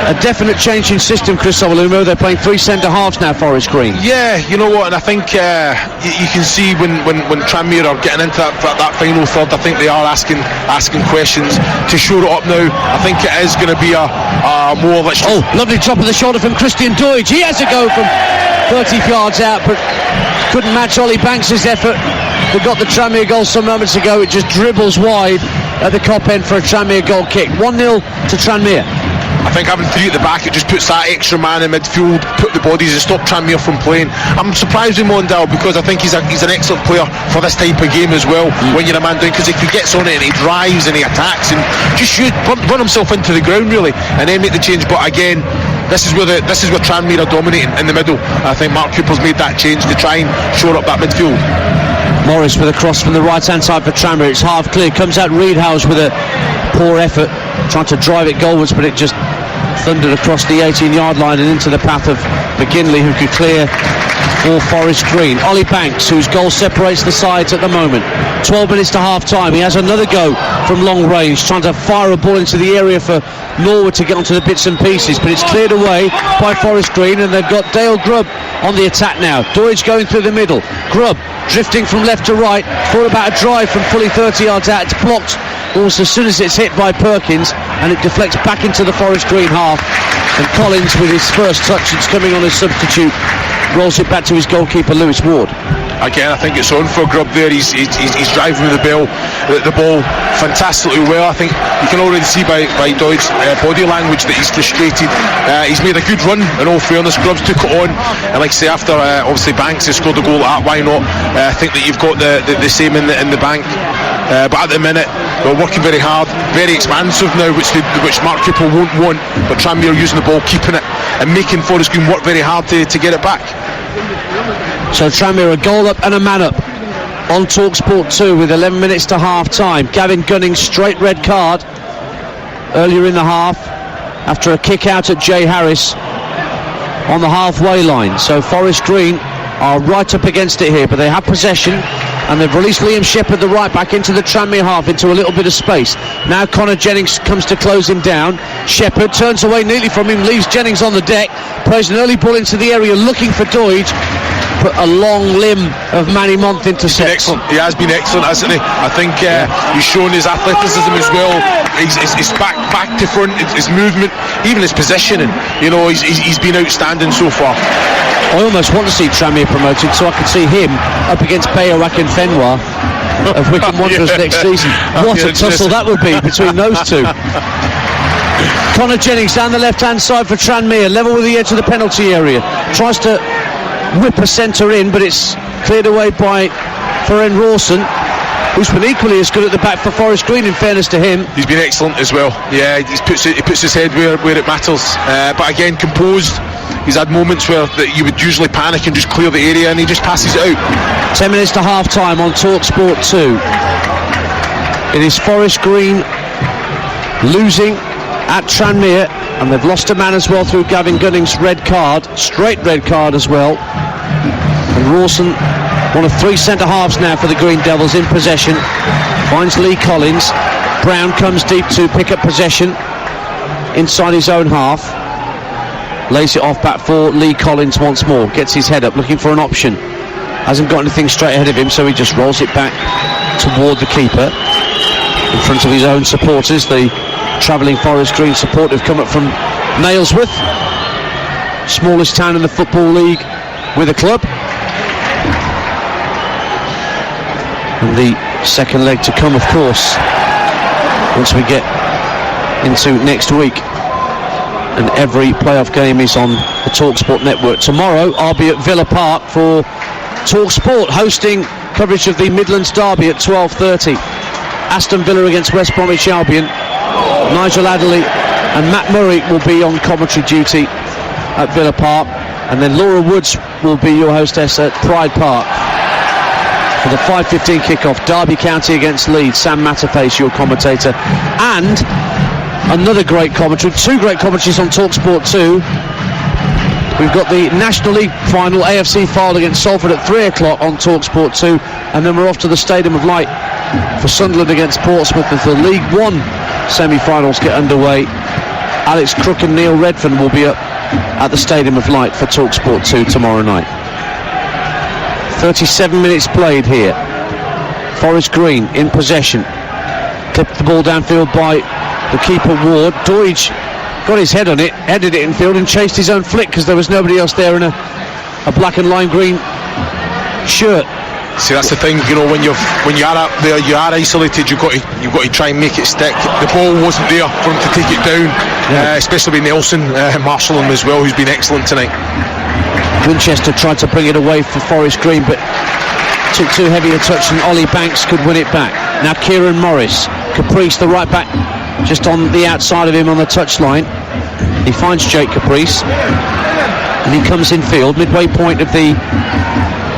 a definite change in system, Chris Walumo. They're playing 3 centre-halves now, Forest Green. Yeah, you know what, and I think you can see when Tranmere are getting into that final third, I think they are asking questions to shore it up now. I think it is going to be a more... lovely drop of the shoulder from Christian Doidge. He has a go from 30 yards out, but couldn't match Ollie Banks' effort. They got the Tranmere goal some moments ago. It just dribbles wide at the cop end for a Tranmere goal kick. 1-0 to Tranmere. I think having 3 at the back, it just puts that extra man in midfield, put the bodies and stop Tranmere from playing. I'm surprised with Mondal, because I think he's an excellent player for this type of game as well. When you're a man down, because if he gets on it and he drives and he attacks and just run himself into the ground really, and then make the change. But again, this is where Tranmere are dominating in the middle. I think Mark Cooper's made that change to try and shore up that midfield. Morris with a cross from the right-hand side for Tranmere. It's half clear. Comes out Reedhouse with a poor effort, trying to drive it goalwards, but it just thundered across the 18-yard line and into the path of McGinley, who could clear for Forest Green. Ollie Banks, whose goal separates the sides at the moment. 12 minutes to half-time. He has another go from long range, trying to fire a ball into the area for Norwood to get onto the bits and pieces, but it's cleared away by Forest Green, and they've got Dale Grubb on the attack now. Doidge going through the middle. Grubb drifting from left to right. Thought about a drive from fully 30 yards out. It's blocked almost as soon as it's hit by Perkins, and it deflects back into the Forest Green half. And Collins, with his first touch, it's coming on as substitute, rolls it back to his goalkeeper Lewis Ward. Again, I think it's on for Grubb there. He's driving with the ball fantastically well. I think you can already see by Doid's body language that he's frustrated. He's made a good run, in all fairness. Grubbs took it on, and like I say, after obviously Banks has scored a goal at that, why not? I think that you've got the same in the bank. But at the minute, we're working very hard, very expansive now, which Mark Cooper won't want. But Tranmere using the ball, keeping it, and making Forest Green work very hard to get it back. So Tranmere a goal up and a man up on Talksport 2 with 11 minutes to half time. Gavin Gunning's straight red card earlier in the half after a kick out at Jay Harris on the halfway line. So Forest Green are right up against it here, but they have possession, and they've released Liam Shepherd, the right back, into the Tranmere half, into a little bit of space. Now Connor Jennings comes to close him down. Shepherd turns away neatly from him, leaves Jennings on the deck, plays an early ball into the area looking for Doidge. Put a long limb of Manny Month intercepts. He has been excellent, hasn't he? I think he's shown his athleticism as well. He's back to front, his movement, even his positioning. You know, he's been outstanding so far. I almost want to see Tranmere promoted so I could see him up against Bayawak and Fenwa of Wycombe Wanderers next season. What a tussle that would be between those two. Connor Jennings down the left-hand side for Tranmere, level with the edge of the penalty area. Tries to whip a centre in, but it's cleared away by Ferenc Rawson. who's been equally as good at the back for Forest Green, in fairness to him. He's been excellent as well. Yeah, he puts his head where it matters. But again, composed. He's had moments where you would usually panic and just clear the area, and he just passes it out. 10 minutes to half time on Talksport 2. It is Forest Green losing at Tranmere, and they've lost a man as well through Gavin Gunning's red card, straight red card as well. And Rawson, one of three centre-halves now for the Green Devils, in possession, finds Lee Collins. Brown comes deep to pick up possession inside his own half, lays it off back for Lee Collins once more, gets his head up looking for an option, hasn't got anything straight ahead of him, so he just rolls it back toward the keeper in front of his own supporters. The travelling Forest Green support have come up from Nailsworth, smallest town in the Football League with a club. And the second leg to come, of course, once we get into next week, and every playoff game is on the Talksport network. Tomorrow I'll be at Villa Park for Talksport, hosting coverage of the Midlands Derby at 12:30. Aston Villa against West Bromwich Albion. Nigel Adderley and Matt Murray will be on commentary duty at Villa Park, and then Laura Woods will be your hostess at Pride Park for the 5:15 kickoff. Derby County against Leeds. Sam Matterface, your commentator, and another great commentary, two great commentaries on Talksport 2. We've got the National League final, AFC Fylde against Salford at 3 o'clock on Talksport 2, and then we're off to the Stadium of Light for Sunderland against Portsmouth as the League One semi-finals get underway. Alex Crook and Neil Redfern will be up at the Stadium of Light for Talksport 2 tomorrow night. 37 minutes played here. Forest Green in possession. Clipped the ball downfield by the keeper Ward. Doidge got his head on it, headed it infield and chased his own flick because there was nobody else there in a black and lime green shirt. See, that's the thing, you know, when you are up there, you are isolated. You've got to try and make it stick. The ball wasn't there for him to take it down, especially with Nelson marshalling as well, who's been excellent tonight. Winchester tried to bring it away for Forest Green, but took too heavy a touch, and Ollie Banks could win it back. Now Kieran Morris, Caprice, the right back, just on the outside of him on the touchline. He finds Jake Caprice, and he comes in field, midway point of the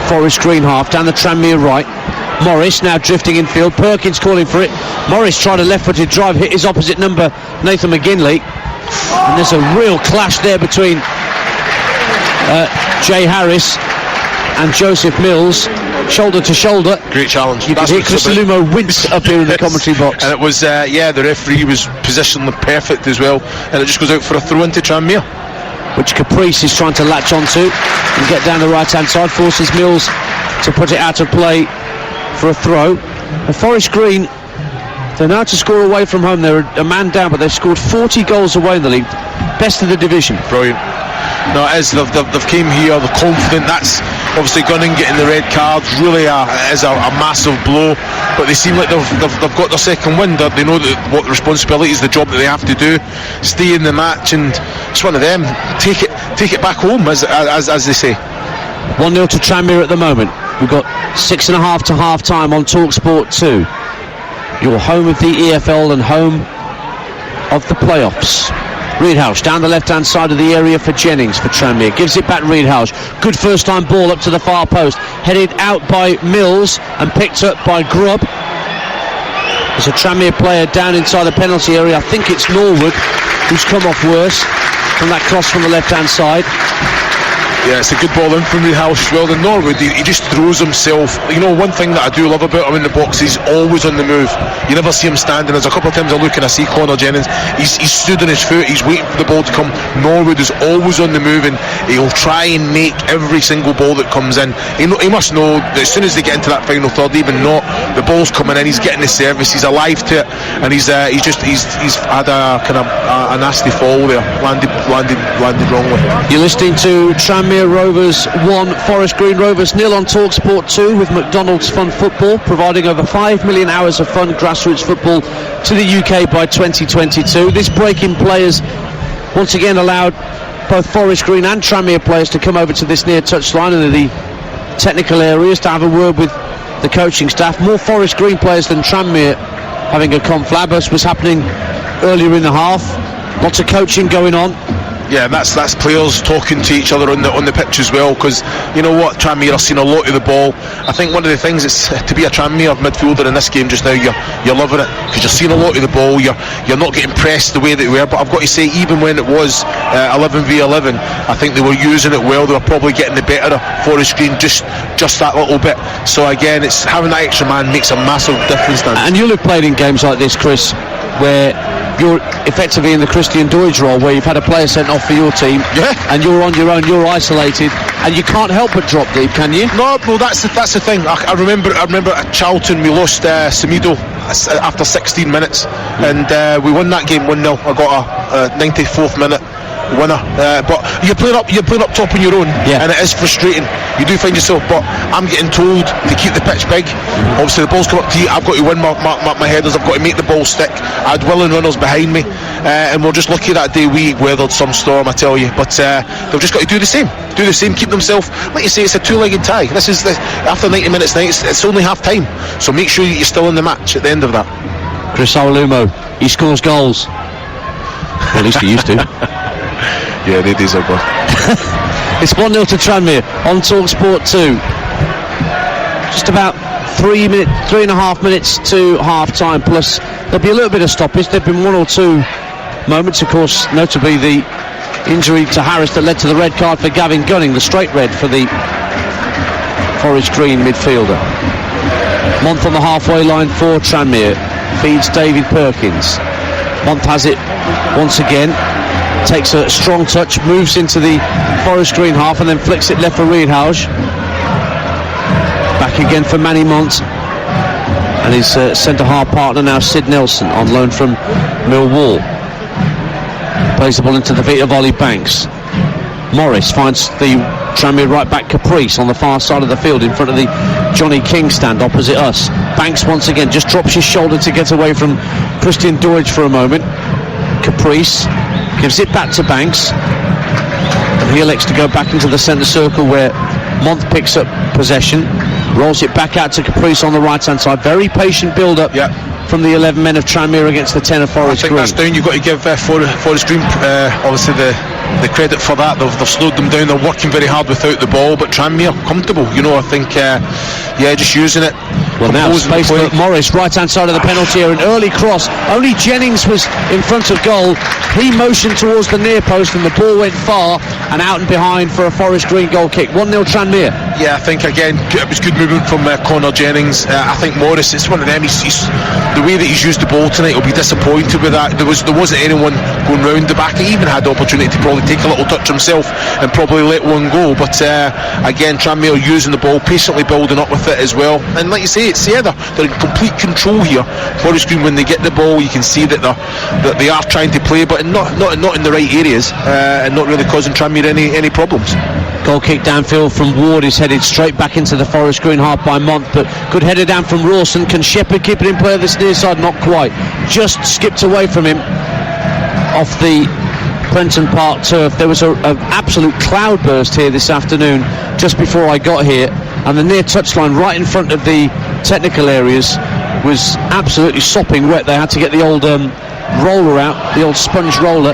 Forest Green half, down the Tranmere right. Morris now drifting in field. Perkins calling for it. Morris tried a left-footed drive, hit his opposite number, Nathan McGinley, and there's a real clash there between Jay Harris and Joseph Mills, shoulder to shoulder. Great challenge. You can hear Chris Lumo wince up here in the commentary box. And it was, the referee was positionally perfect as well, and it just goes out for a throw into Tranmere, which Caprice is trying to latch onto and get down the right-hand side, forces Mills to put it out of play for a throw. And Forest Green, they're now to score away from home. They're a man down, but they've scored 40 goals away in the league, best in the division. Brilliant. No, it is. They've came here, they're confident. That's obviously Gunning getting the red card really is a massive blow, but they seem like they've got their second wind. They know what the responsibility is, the job that they have to do, stay in the match, and it's one of them. Take it back home, as they say. 1-0 to Tranmere at the moment. We've got 6.5 to half time on Talksport 2. Your home of the EFL and home of the playoffs. Reidhouse down the left-hand side of the area for Jennings for Tranmere. Gives it back Reidhouse. Good first-time ball up to the far post. Headed out by Mills and picked up by Grubb. There's a Tranmere player down inside the penalty area. I think it's Norwood who's come off worse from that cross from the left-hand side. Yeah, it's a good ball in from Reidhouse. Well, the Norwood, he just throws himself. You know, one thing that I do love about him in the box, he's always on the move. You never see him standing. There's a couple of times I look and I see Connor Jennings. He's stood on his foot. He's waiting for the ball to come. Norwood is always on the move, and he'll try and make every single ball that comes in. He must know that as soon as they get into that final third, even not, the ball's coming in. He's getting the service. He's alive to it, and he's had a kind of a nasty fall there. Landed wrongly. You're listening to Tranmere Rovers 1, Forest Green Rovers 0 on Talksport 2 with McDonald's Fun Football, providing over 5 million hours of fun grassroots football to the UK by 2022. This break in players once again allowed both Forest Green and Tranmere players to come over to this near touchline and the technical areas to have a word with the coaching staff. More Forest Green players than Tranmere having a conflab, was happening earlier in the half. Lots of coaching going on. Yeah, that's players talking to each other on the pitch as well, because you know what, Tranmere have seen a lot of the ball. I think one of the things is to be a Tranmere midfielder in this game just now, you're loving it, because you're seeing a lot of the ball. You're not getting pressed the way that they were. But I've got to say, even when it was 11v11, I think they were using it well. They were probably getting the better of Forest Green just that little bit. So again, it's having that extra man makes a massive difference now. And you'll have played in games like this, Chris, where you're effectively in the Christian Deutsch role, where you've had a player sent off for your team, and you're on your own, you're isolated, and you can't help but drop deep, can you? No, well, that's the thing. I remember at Charlton we lost Semedo after 16 minutes, and we won that game 1-0. I got a 94th minute winner, but you're playing up top on your own, and it is frustrating. You do find yourself, but I'm getting told to keep the pitch big. Obviously the ball's come up to you, I've got to win my headers, I've got to make the ball stick. I had willing runners behind me, and we're just lucky that day we weathered some storm, I tell you. But they've just got to do the same, keep themselves, like you say, it's a two-legged tie. This is after 90 minutes now, it's only half time, so make sure you're still in the match at the end of that. Chris Olumo, he scores goals, well, at least he used to. Yeah, they deserve one. It's 1-0 to Tranmere on Talksport 2. Just about 3.5 minutes to half time, plus there'll be a little bit of stoppage. There've been one or two moments, of course, notably the injury to Harris that led to the red card for Gavin Gunning, the straight red for the Forest Green midfielder. Month on the halfway line for Tranmere, feeds David Perkins. Month has it once again, takes a strong touch, moves into the Forest Green half and then flicks it left for Riedhausch. Back again for Manny Mont and his centre half partner now Sid Nelson on loan from Millwall. Plays the ball into the feet of Ollie Banks. Morris finds the Tranmere right back Caprice on the far side of the field in front of the Johnny King stand opposite us. Banks once again just drops his shoulder to get away from Christian Deutsch for a moment. Caprice gives it back to Banks, and he elects to go back into the centre circle where Month picks up possession, rolls it back out to Caprice on the right hand side. Very patient build up from the 11 men of Tranmere against the 10 of Forest Green. I think that's down. You've got to give Forest Green obviously the credit for that. They've slowed them down. They're working very hard without the ball, but Tranmere comfortable, I think just using it. Well, now space for Morris, right hand side of the penalty area, an early cross. Only Jennings was in front of goal. He motioned towards the near post and the ball went far and out and behind for a Forest Green goal kick. 1-0 Tranmere. Yeah, I think again it was good movement from Connor Jennings. I think Morris, it's one of them, he's the way that he's used the ball tonight, he'll be disappointed with that. There wasn't anyone going round the back. He even had the opportunity to probably take a little touch himself and probably let one go, but again Tranmere using the ball, patiently building up with it as well, and like you say, they're in complete control here. Forest Green, when they get the ball, you can see that they are trying to play, but not in the right areas, and not really causing Tranmere any problems. Goal kick downfield from Ward is headed straight back into the Forest Green half by Month, but good header down from Rawson. Can Shepherd keep it in play this near side? Not quite, just skipped away from him off the Prenton Park turf. There was an absolute cloudburst here this afternoon just before I got here, and the near touchline right in front of the technical areas was absolutely sopping wet. They had to get the old roller out, the old sponge roller,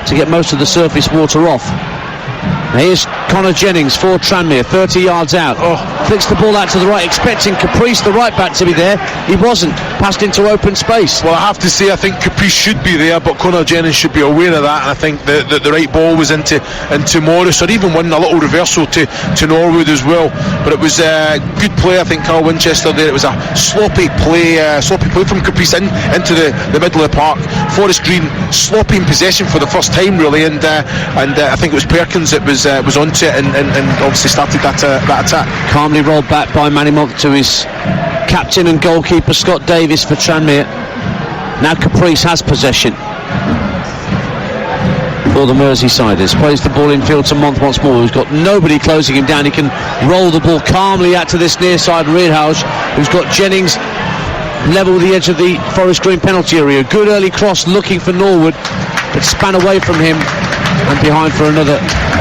to get most of the surface water off. Here's Connor Jennings for Tranmere, 30 yards out. Flicks the ball out to the right, expecting Caprice, the right back, to be there. He wasn't. Passed into open space. Well, I have to say, I think Caprice should be there, but Connor Jennings should be aware of that. And I think the right ball was into Morris, or even one a little reversal to Norwood as well. But it was a good play, I think, Carl Winchester there. It was a sloppy play from Caprice into the middle of the park. Forest Green sloppy in possession for the first time, really, and I think it was Perkins that was onto it and obviously started that attack. Calmly rolled back by Manny Monk to his captain and goalkeeper Scott Davis for Tranmere. Now Caprice has possession for the Merseysiders. Plays the ball infield to Month once more, who's got nobody closing him down. He can roll the ball calmly out to this near side Riedhausch, who's got Jennings level with the edge of the Forest Green penalty area. Good early cross looking for Norwood, but span away from him and behind for another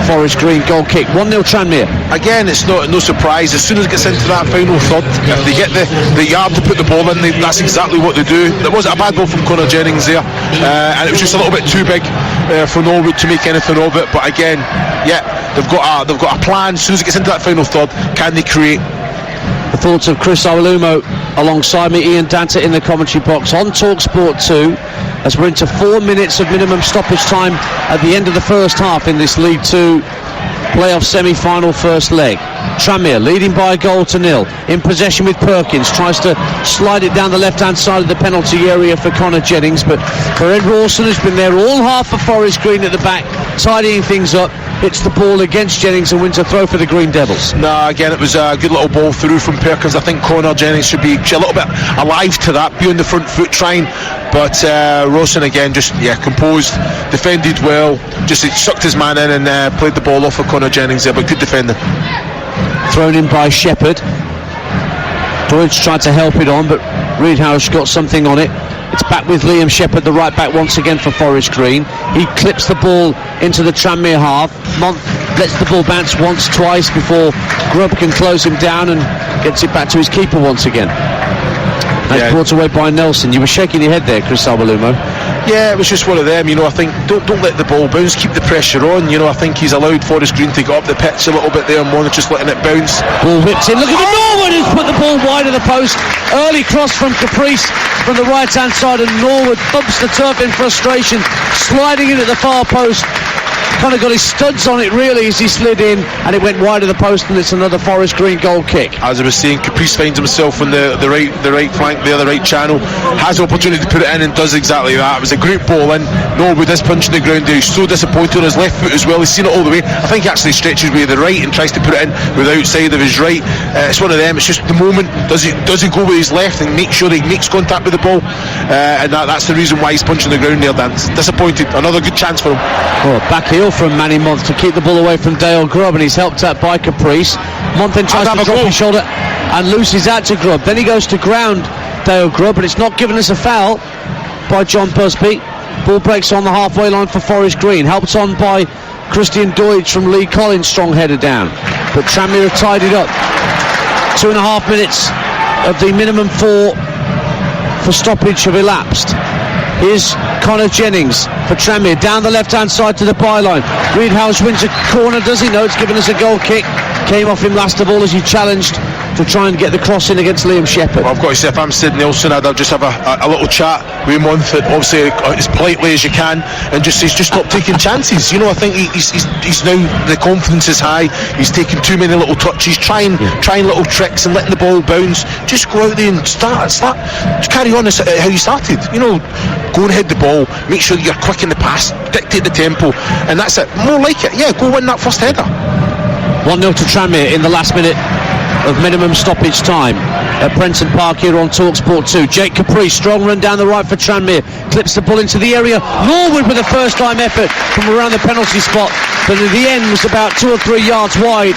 Forest Green goal kick. 1-0 Tranmere. Again, it's no surprise. As soon as it gets into that final third, if they get the yard to put the ball in, that's exactly what they do. There wasn't a bad goal from Conor Jennings there, and it was just a little bit too big for Norwood to make anything of it. But again, yeah, they've got a plan. As soon as it gets into that final third, can they create? The thoughts of Chris Olumo alongside me, Ian Danta in the commentary box on Talksport 2, as we're into 4 minutes of minimum stoppage time at the end of the first half in this League 2 playoff semi-final first leg. Tranmere leading by a goal to nil, in possession with Perkins, tries to slide it down the left-hand side of the penalty area for Conor Jennings, but Ed Rawson has been there all half for Forest Green at the back, tidying things up, hits the ball against Jennings and wins a throw for the Green Devils. No, again, it was a good little ball through from Perkins. I think Conor Jennings should be a little bit alive to that, be on the front foot trying, but Rawson again just composed, defended well, just sucked his man in and played the ball off for Conor Jennings there, but good defending. Thrown in by Shepherd. Deutsch tried to help it on, but Reedhouse got something on it. It's back with Liam Shepherd, the right back, once again for Forest Green. He clips the ball into the Tranmere half. Month lets the ball bounce once, twice before Grubb can close him down and gets it back to his keeper once again. That's brought away by Nelson. You were shaking your head there, Chris Albalumo. Yeah, it was just one of them, I think don't let the ball bounce, keep the pressure on, I think he's allowed Forest Green to go up the pitch a little bit there more than just letting it bounce. Ball whips in, look at Norwood who's put the ball wide of the post. Early cross from Caprice from the right hand side, and Norwood bumps the turf in frustration, sliding in at the far post. Kind of got his studs on it really as he slid in, and it went wide of the post, and it's another Forest Green goal kick. As I was saying, Caprice finds himself on the right flank there, the right channel, has the opportunity to put it in and does exactly that. It was a great ball in. Norwood is punching the ground there. He's so disappointed on his left foot as well. He's seen it all the way. I think he actually stretches with the right and tries to put it in with the outside of his right. It's one of them. It's just the moment. Does he go with his left and make sure he makes contact with the ball? And that's the reason why he's punching the ground there, Dan. Disappointed. Another good chance for him. Well, back heel from Manny Month to keep the ball away from Dale Grubb, and he's helped out by Caprice. Month then tries to drop his shoulder and looses out to Grubb. Then he goes to ground Dale Grubb, but it's not given us a foul by John Busby. Ball breaks on the halfway line for Forest Green, helped on by Christian Deutsch from Lee Collins, strong header down, but Tranmere have tied it up. 2.5 minutes of the minimum four for stoppage have elapsed. Here's Conor Jennings for Tranmere, down the left-hand side to the byline. Reedhouse wins a corner, does he? No, it's given us a goal kick. Came off him last of all as he challenged to try and get the cross in against Liam Shepherd. Well, I've got to say, if I'm Sid Nelson, I'd just have a little chat with Month, obviously as politely as you can, and just stop taking chances. I think he's now, the confidence is high. He's taking too many little touches, trying little tricks and letting the ball bounce. Just go out there and start. Just carry on how you started. Go and head the ball, make sure that you're quick in the pass, dictate the tempo, and that's it. More like it. Yeah, go win that first header. 1-0 to Tranmere in the last minute of minimum stoppage time at Prenton Park here on Talksport 2. Jake Caprice, strong run down the right for Tranmere, clips the ball into the area. Norwood with a first time effort from around the penalty spot, but at the end was about 2 or 3 yards wide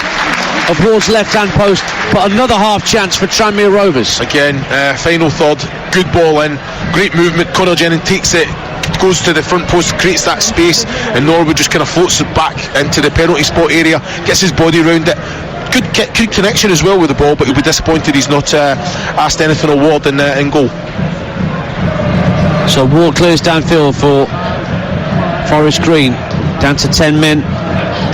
of Ward's left hand post, but another half chance for Tranmere Rovers. Again, final third, good ball in, great movement. Conor Jennings takes it, goes to the front post, creates that space, and Norwood just kind of floats it back into the penalty spot area, gets his body around it. Good connection as well with the ball, but he'll be disappointed he's not asked anything of Ward in goal. So Ward clears downfield for Forest Green, down to 10 men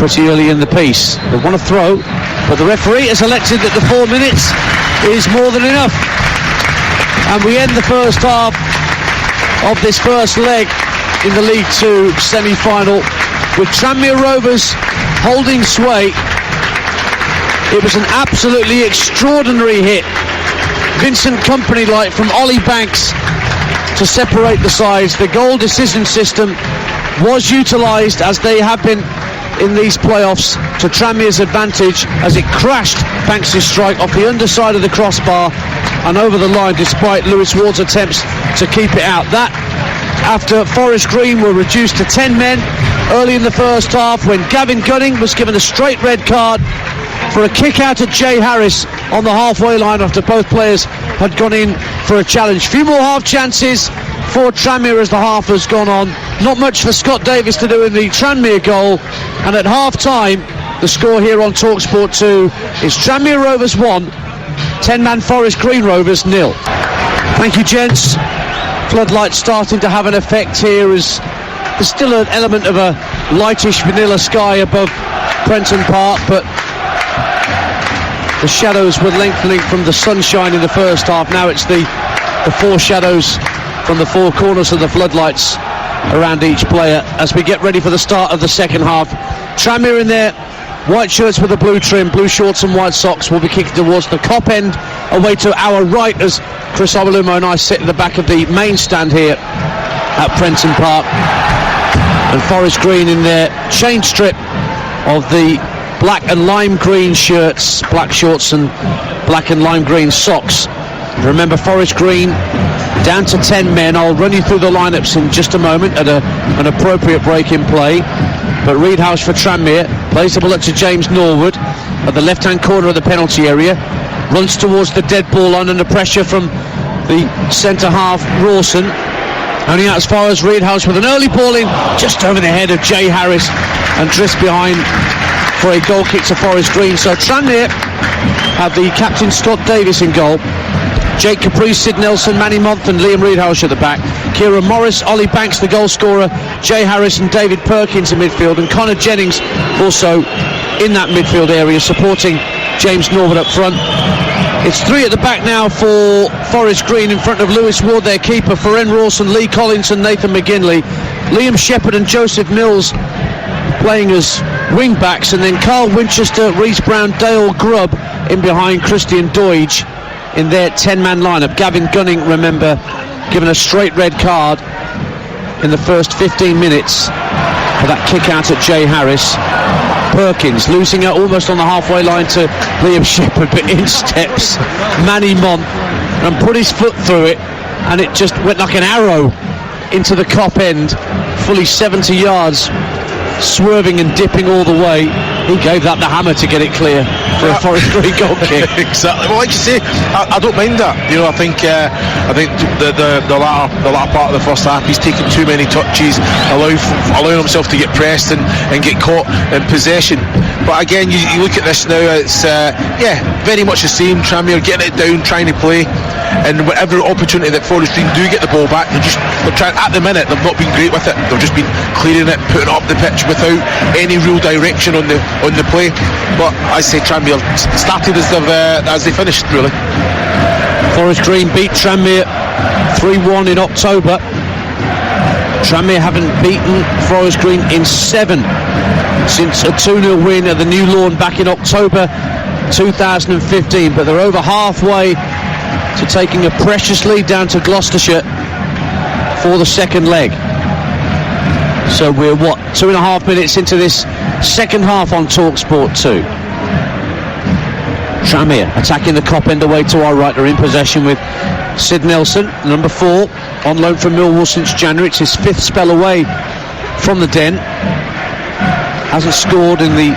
pretty early in the piece. They want to throw, but the referee has elected that the 4 minutes is more than enough, and we end the first half of this first leg in the League 2 semi-final with Tranmere Rovers holding sway. It was an absolutely extraordinary hit, Vincent Kompany-like, from Ollie Banks to separate the sides. The goal decision system was utilised, as they have been in these playoffs, to Tranmere's advantage as it crashed Banks' strike off the underside of the crossbar and over the line, despite Lewis Ward's attempts to keep it out. That after Forest Green were reduced to 10 men early in the first half, when Gavin Gunning was given a straight red card for a kick out at Jay Harris on the halfway line after both players had gone in for a challenge. Few more half chances for Tranmere as the half has gone on, not much for Scott Davis to do in the Tranmere goal, and at half-time the score here on Talksport 2 is Tranmere Rovers 1, 10-man Forest Green Rovers 0. Thank you, gents. Floodlights starting to have an effect here as there's still an element of a lightish vanilla sky above Prenton Park, but the shadows were lengthening from the sunshine in the first half. Now it's the four shadows from the four corners of the floodlights around each player as we get ready for the start of the second half. Tranmere in their white shirts with a blue trim, blue shorts and white socks, will be kicking towards the Cop end, away to our right as Chris Obalumo and I sit at the back of the main stand here at Prenton Park. And Forest Green in their chain strip of the black and lime green shirts, black shorts and black and lime green socks. Remember, Forest Green down to 10 men. I'll run you through the lineups in just a moment at an appropriate break in play. But Reedhouse for Tranmere plays the ball up to James Norwood at the left-hand corner of the penalty area, runs towards the dead ball line under pressure from the centre half Rawson. Only out as far as Reedhouse with an early ball in just over the head of Jay Harris and drifts behind for a goal kick to Forest Green. So Tranmere have the captain Scott Davis in goal, Jake Caprice, Sid Nelson, Manny Month and Liam Reedhouse at the back, Kieran Morris, Ollie Banks the goal scorer, Jay Harris and David Perkins in midfield, and Connor Jennings also in that midfield area supporting James Norwood up front. It's three at the back now for Forest Green in front of Lewis Ward, their keeper, Ferenc Rawson, Lee Collins and Nathan McGinley, Liam Shepherd and Joseph Mills playing as wing backs, and then Carl Winchester, Reece Brown, Dale Grubb in behind Christian Doidge in their 10-man lineup. Gavin Gunning, remember, given a straight red card in the first 15 minutes for that kick out at Jay Harris. Perkins losing out almost on the halfway line to Liam Shepherd, but in steps Manny Month and put his foot through it, and it just went like an arrow into the Cop end, fully 70 yards, swerving and dipping all the way. He gave that the hammer to get it clear for a Forest Green goal kick. Exactly. Well, like you say, I don't mind that. You know, I think the latter part of the first half, he's taken too many touches, allowing himself to get pressed and get caught in possession. But again, you look at this now, it's very much the same. Tranmere getting it down, trying to play, and whatever opportunity that Forest Green do get the ball back, they're trying. At the minute, they've not been great with it. They've just been clearing it, putting it up the pitch without any real direction on the play. But I say Tranmere started as they finished, really. Forest Green beat Tranmere 3-1 in October. Tranmere haven't beaten Forest Green in 7 since a 2-0 win at the New Lawn back in October 2015, but they're over halfway to taking a precious lead down to Gloucestershire for the second leg. So we're 2.5 minutes into this second half on Talksport 2. Tranmere attacking the Cop end away to our right. They're in possession with Sid Nelson, number 4, on loan from Millwall since January. It's his 5th spell away from the Den. Hasn't scored in the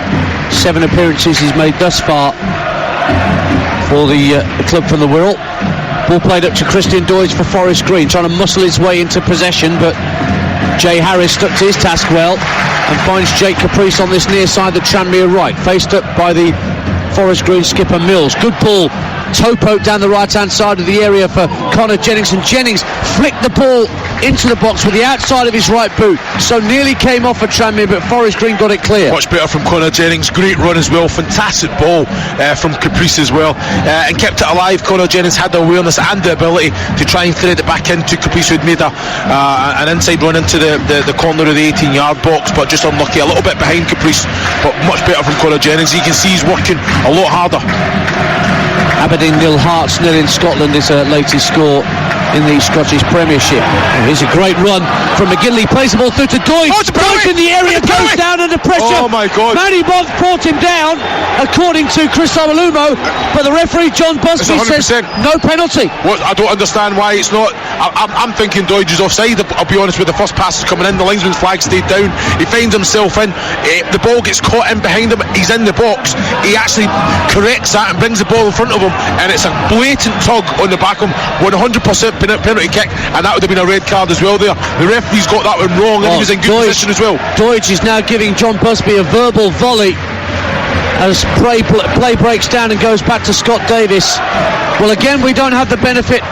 7 appearances he's made thus far for the club from the Wirral. Ball played up to Christian Doidge for Forest Green, trying to muscle his way into possession, but Jay Harris stuck to his task well and finds Jake Caprice on this near side, the Tranmere right, faced up by the Forest Green skipper Mills. Good ball, toe poke down the right hand side of the area for Connor Jennings, and Jennings flicked the ball into the box with the outside of his right boot, so nearly came off for Tranmere, but Forest Green got it clear. Much better from Connor Jennings, great run as well, fantastic ball from Caprice as well, and kept it alive. Connor Jennings had the awareness and the ability to try and thread it back into Caprice, who'd made an inside run into the corner of the 18-yard box, but just unlucky, a little bit behind Caprice, but much better from Connor Jennings. You can see he's working a lot harder. Aberdeen 0, Hearts 0 in Scotland is her latest score in the Scottish Premiership. And here's a great run from McGinley, plays the ball through to Doidge. Doidge in the area, goes down under pressure. Oh my God. Manny Month brought him down, according to Chris Obalumo, but the referee John Busby says no penalty. Well, I don't understand why it's not. I'm thinking Doidge is offside. I'll be honest with the first pass is coming in, the linesman's flag stayed down, he finds himself in, the ball gets caught in behind him, he's in the box, he actually corrects that and brings the ball in front of him, and it's a blatant tug on the back of him, 100% penalty kick, and that would have been a red card as well there. The referee's got that one wrong, and he was in good position as well. Doidge is now giving John Busby a verbal volley as play breaks down and goes back to Scott Davis. Well, again, we don't have the benefit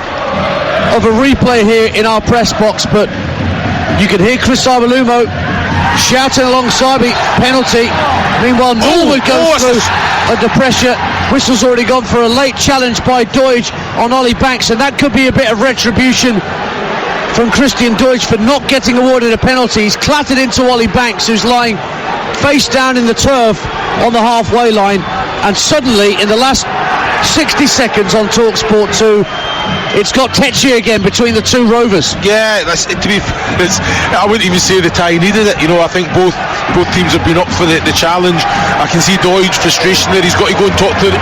of a replay here in our press box, but you can hear Chris Arbalumo shouting alongside me, penalty. Meanwhile, Norwood goes through under pressure. Whistle's already gone for a late challenge by Doidge on Ollie Banks, and that could be a bit of retribution from Christian Doidge for not getting awarded a penalty. He's clattered into Ollie Banks, who's lying face down in the turf on the halfway line, and suddenly in the last 60 seconds on Talksport 2, it's got tetchy again between the two Rovers. Yeah, I wouldn't even say the tie needed it. I think both teams have been up for the challenge. I can see Doidge's frustration there. He's got to go and talk to them.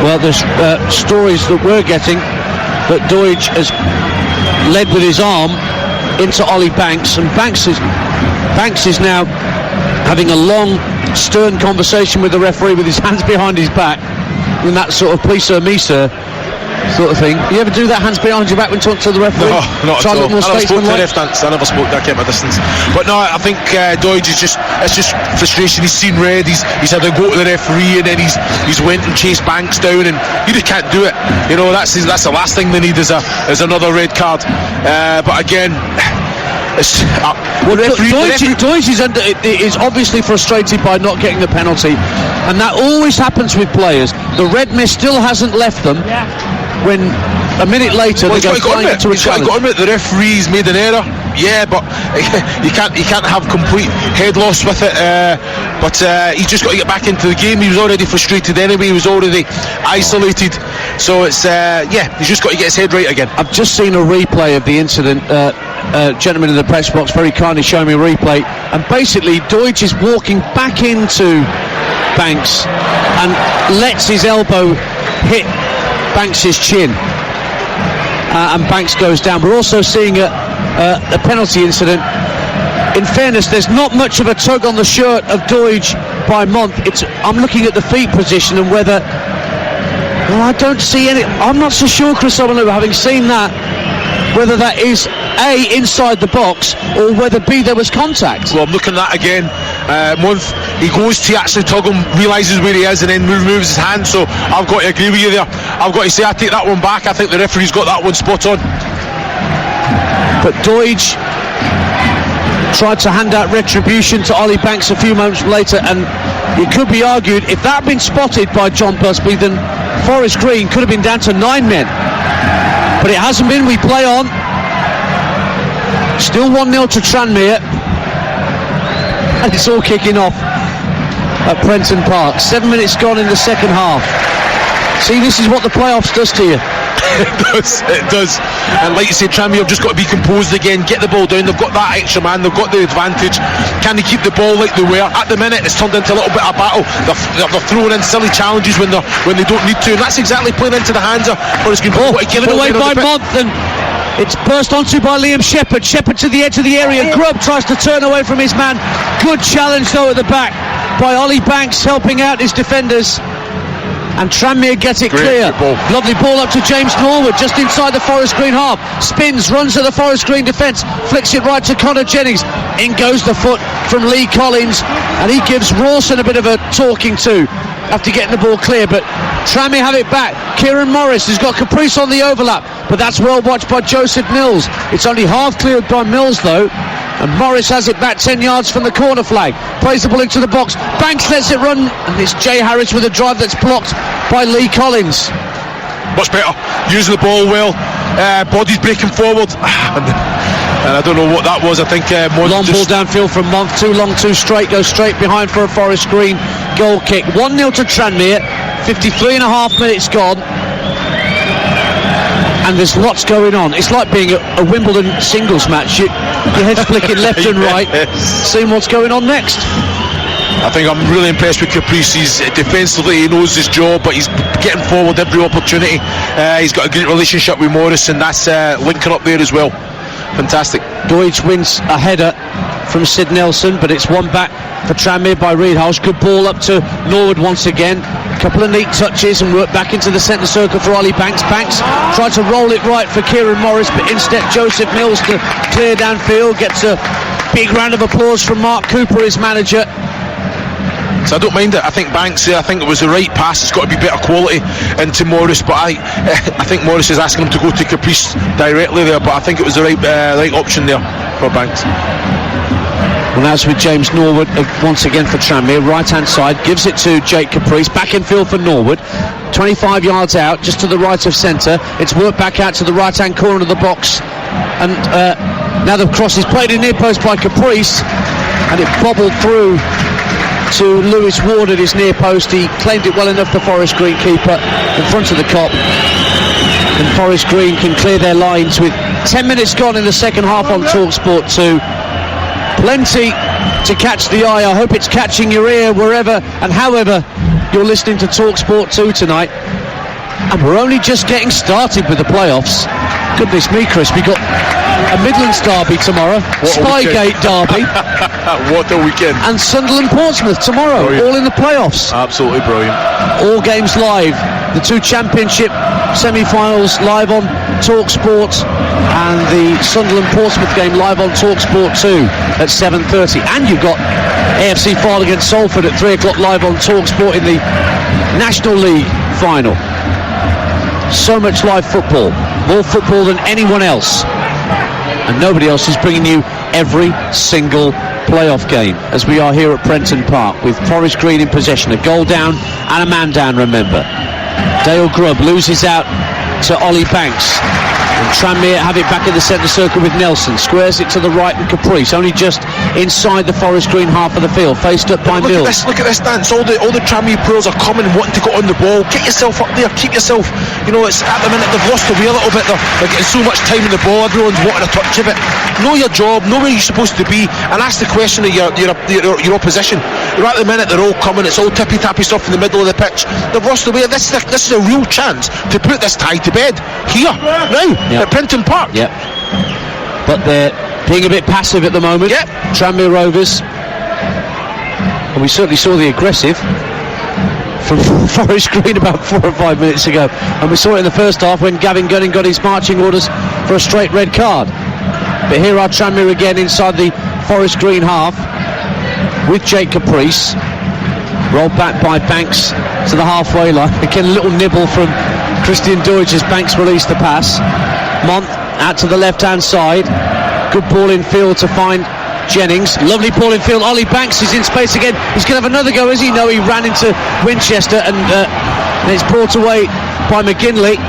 Well, there's stories that we're getting that Doidge has led with his arm into Ollie Banks, and Banks is now having a long, stern conversation with the referee with his hands behind his back, in that sort of please sir, me sir sort of thing. You ever do that, hands behind your back, when talking to the referee? No, not Try at all. I never spoke to the ref dance. I never spoke that kind of distance. But no, I think Doidge is it's just frustration. He's seen red. He's had to go to the referee, and then he's went and chased Banks down, and he just can't do it. That's the last thing they need is another red card. But again, Doidge is obviously frustrated by not getting the penalty, and that always happens with players. The red mist still hasn't left them. When a minute later they go flying into a challenge. The referee's made an error. Yeah, but you can't have complete head loss with it. But he's just got to get back into the game. He was already frustrated anyway. He was already isolated. So it's he's just got to get his head right again. I've just seen a replay of the incident. Gentleman in the press box very kindly showing me a replay, and basically Doidge is walking back into Banks and lets his elbow hit Banks' chin, and Banks goes down. We're also seeing a penalty incident. In fairness, there's not much of a tug on the shirt of Doidge by Month. I'm looking at the feet position and whether... Well, I don't see any... I'm not so sure, Chris O'Malley, having seen that, whether that is A, inside the box, or whether B, there was contact. Well, I'm looking at that again. Month, he goes to actually tug him, realises where he is, and then removes his hand. So I've got to agree with you there. I've got to say I take that one back. I think the referee's got that one spot on. But Doidge tried to hand out retribution to Ollie Banks a few moments later, and it could be argued, if that had been spotted by John Busby, then Forest Green could have been down to 9 men. But it hasn't been. We play on. Still 1-0 to Tranmere, and it's all kicking off at Prenton Park. 7 minutes gone in the second half. See, this is what the playoffs does to you. It does. And like you said, Tranmere have just got to be composed again, get the ball down. They've got that extra man, they've got the advantage. Can they keep the ball like they were? At the minute, it's turned into a little bit of a battle. They're throwing in silly challenges when they don't need to, and that's exactly playing into the hands of Forest Green. Given away by Month, and it's burst onto by Liam Shepherd. Shepherd to the edge of the area. Grubb tries to turn away from his man. Good challenge though at the back by Ollie Banks, helping out his defenders. And Tranmere get it clear. Lovely ball up to James Norwood, just inside the Forest Green half. Spins, runs at the Forest Green defence, flicks it right to Connor Jennings. In goes the foot from Lee Collins, and he gives Rawson a bit of a talking to after getting the ball clear. But Tranmere have it back. Kieran Morris has got Caprice on the overlap, but that's well watched by Joseph Mills. It's only half cleared by Mills though, and Morris has it back 10 yards from the corner flag. Plays the ball into the box. Banks lets it run, and it's Jay Harris with a drive that's blocked by Lee Collins. Much better, using the ball well. Bodies breaking forward, and I don't know what that was. I think long ball downfield from Month, too long, too straight, goes straight behind for a Forest Green goal kick. 1-0 to Tranmere, 53 and a half minutes gone, and there's lots going on. It's like being a Wimbledon singles match. Your head's flicking left and right, seeing what's going on next. I think I'm really impressed with Caprice. He's defensively, he knows his job, but he's getting forward every opportunity. He's got a great relationship with Morris, and that's linking up there as well. Fantastic. Doidge wins a header from Sid Nelson, but it's one back for Tranmere by Reidhouse. Good ball up to Norwood once again. A couple of neat touches and work back into the centre circle for Ollie Banks. Banks tried to roll it right for Kieran Morris, but instead Joseph Mills to clear downfield. Gets a big round of applause from Mark Cooper, his manager. So I don't mind it. I think Banks, I think it was the right pass. It's got to be better quality into Morris, but I think Morris is asking him to go to Caprice directly there, but I think it was the right option there for Banks. Well, that's with James Norwood once again for Tranmere, right hand side, gives it to Jake Caprice, back in field for Norwood, 25 yards out, just to the right of centre. It's worked back out to the right hand corner of the box, and now the cross is played in near post by Caprice, and it bobbled through to Lewis Ward at his near post. He claimed it well enough, the Forest Green keeper, in front of the Kop, and Forest Green can clear their lines with 10 minutes gone in the second half on Talksport 2. Plenty to catch the eye. I hope it's catching your ear wherever and however you're listening to Talksport 2 tonight. And we're only just getting started with the playoffs. Goodness me, Chris, we got a Midlands derby tomorrow, Spygate derby. What a weekend. And Sunderland Portsmouth tomorrow, brilliant. All in the playoffs. Absolutely brilliant. All games live. The two championship semi-finals live on Talksport, and the Sunderland Portsmouth game live on Talksport 2 at 7:30. And you've got AFC Fylde against Salford at 3 o'clock live on Talksport in the National League final. So much live football, more football than anyone else, and nobody else is bringing you every single playoff game, as we are here at Prenton Park with Forest Green in possession. A goal down and a man down, remember. Dale Grubb loses out to Ollie Banks, and Tranmere have it back in the centre circle with Nelson. Squares it to the right and Caprice, only just inside the Forest Green half of the field, faced up by Mills. Look at this dance. All the Tranmere players are coming, wanting to get on the ball. Get yourself up there, keep yourself, it's at the minute they've lost the way a little bit. They're getting so much time in the ball, everyone's wanting a touch of it. Know your job, know where you're supposed to be, and ask the question of your opposition. Right at the minute they're all coming, it's all tippy-tappy stuff in the middle of the pitch. They've lost the way. This is a real chance to put this tie to bed here, now, at Prenton Park. Yep. But they're being a bit passive at the moment. Yep. Tranmere Rovers. And we certainly saw the aggressive from Forest Green about 4 or 5 minutes ago. And we saw it in the first half when Gavin Gunning got his marching orders for a straight red card. But here are Tranmere again inside the Forest Green half with Jake Caprice. Rolled back by Banks to the halfway line. Again, a little nibble from Christian Deutsch as Banks released the pass. Mont out to the left-hand side. Good ball in field to find Jennings. Lovely ball in field. Ollie Banks is in space again. He's going to have another go, is he? No, he ran into Winchester, and it's brought away by McGinley.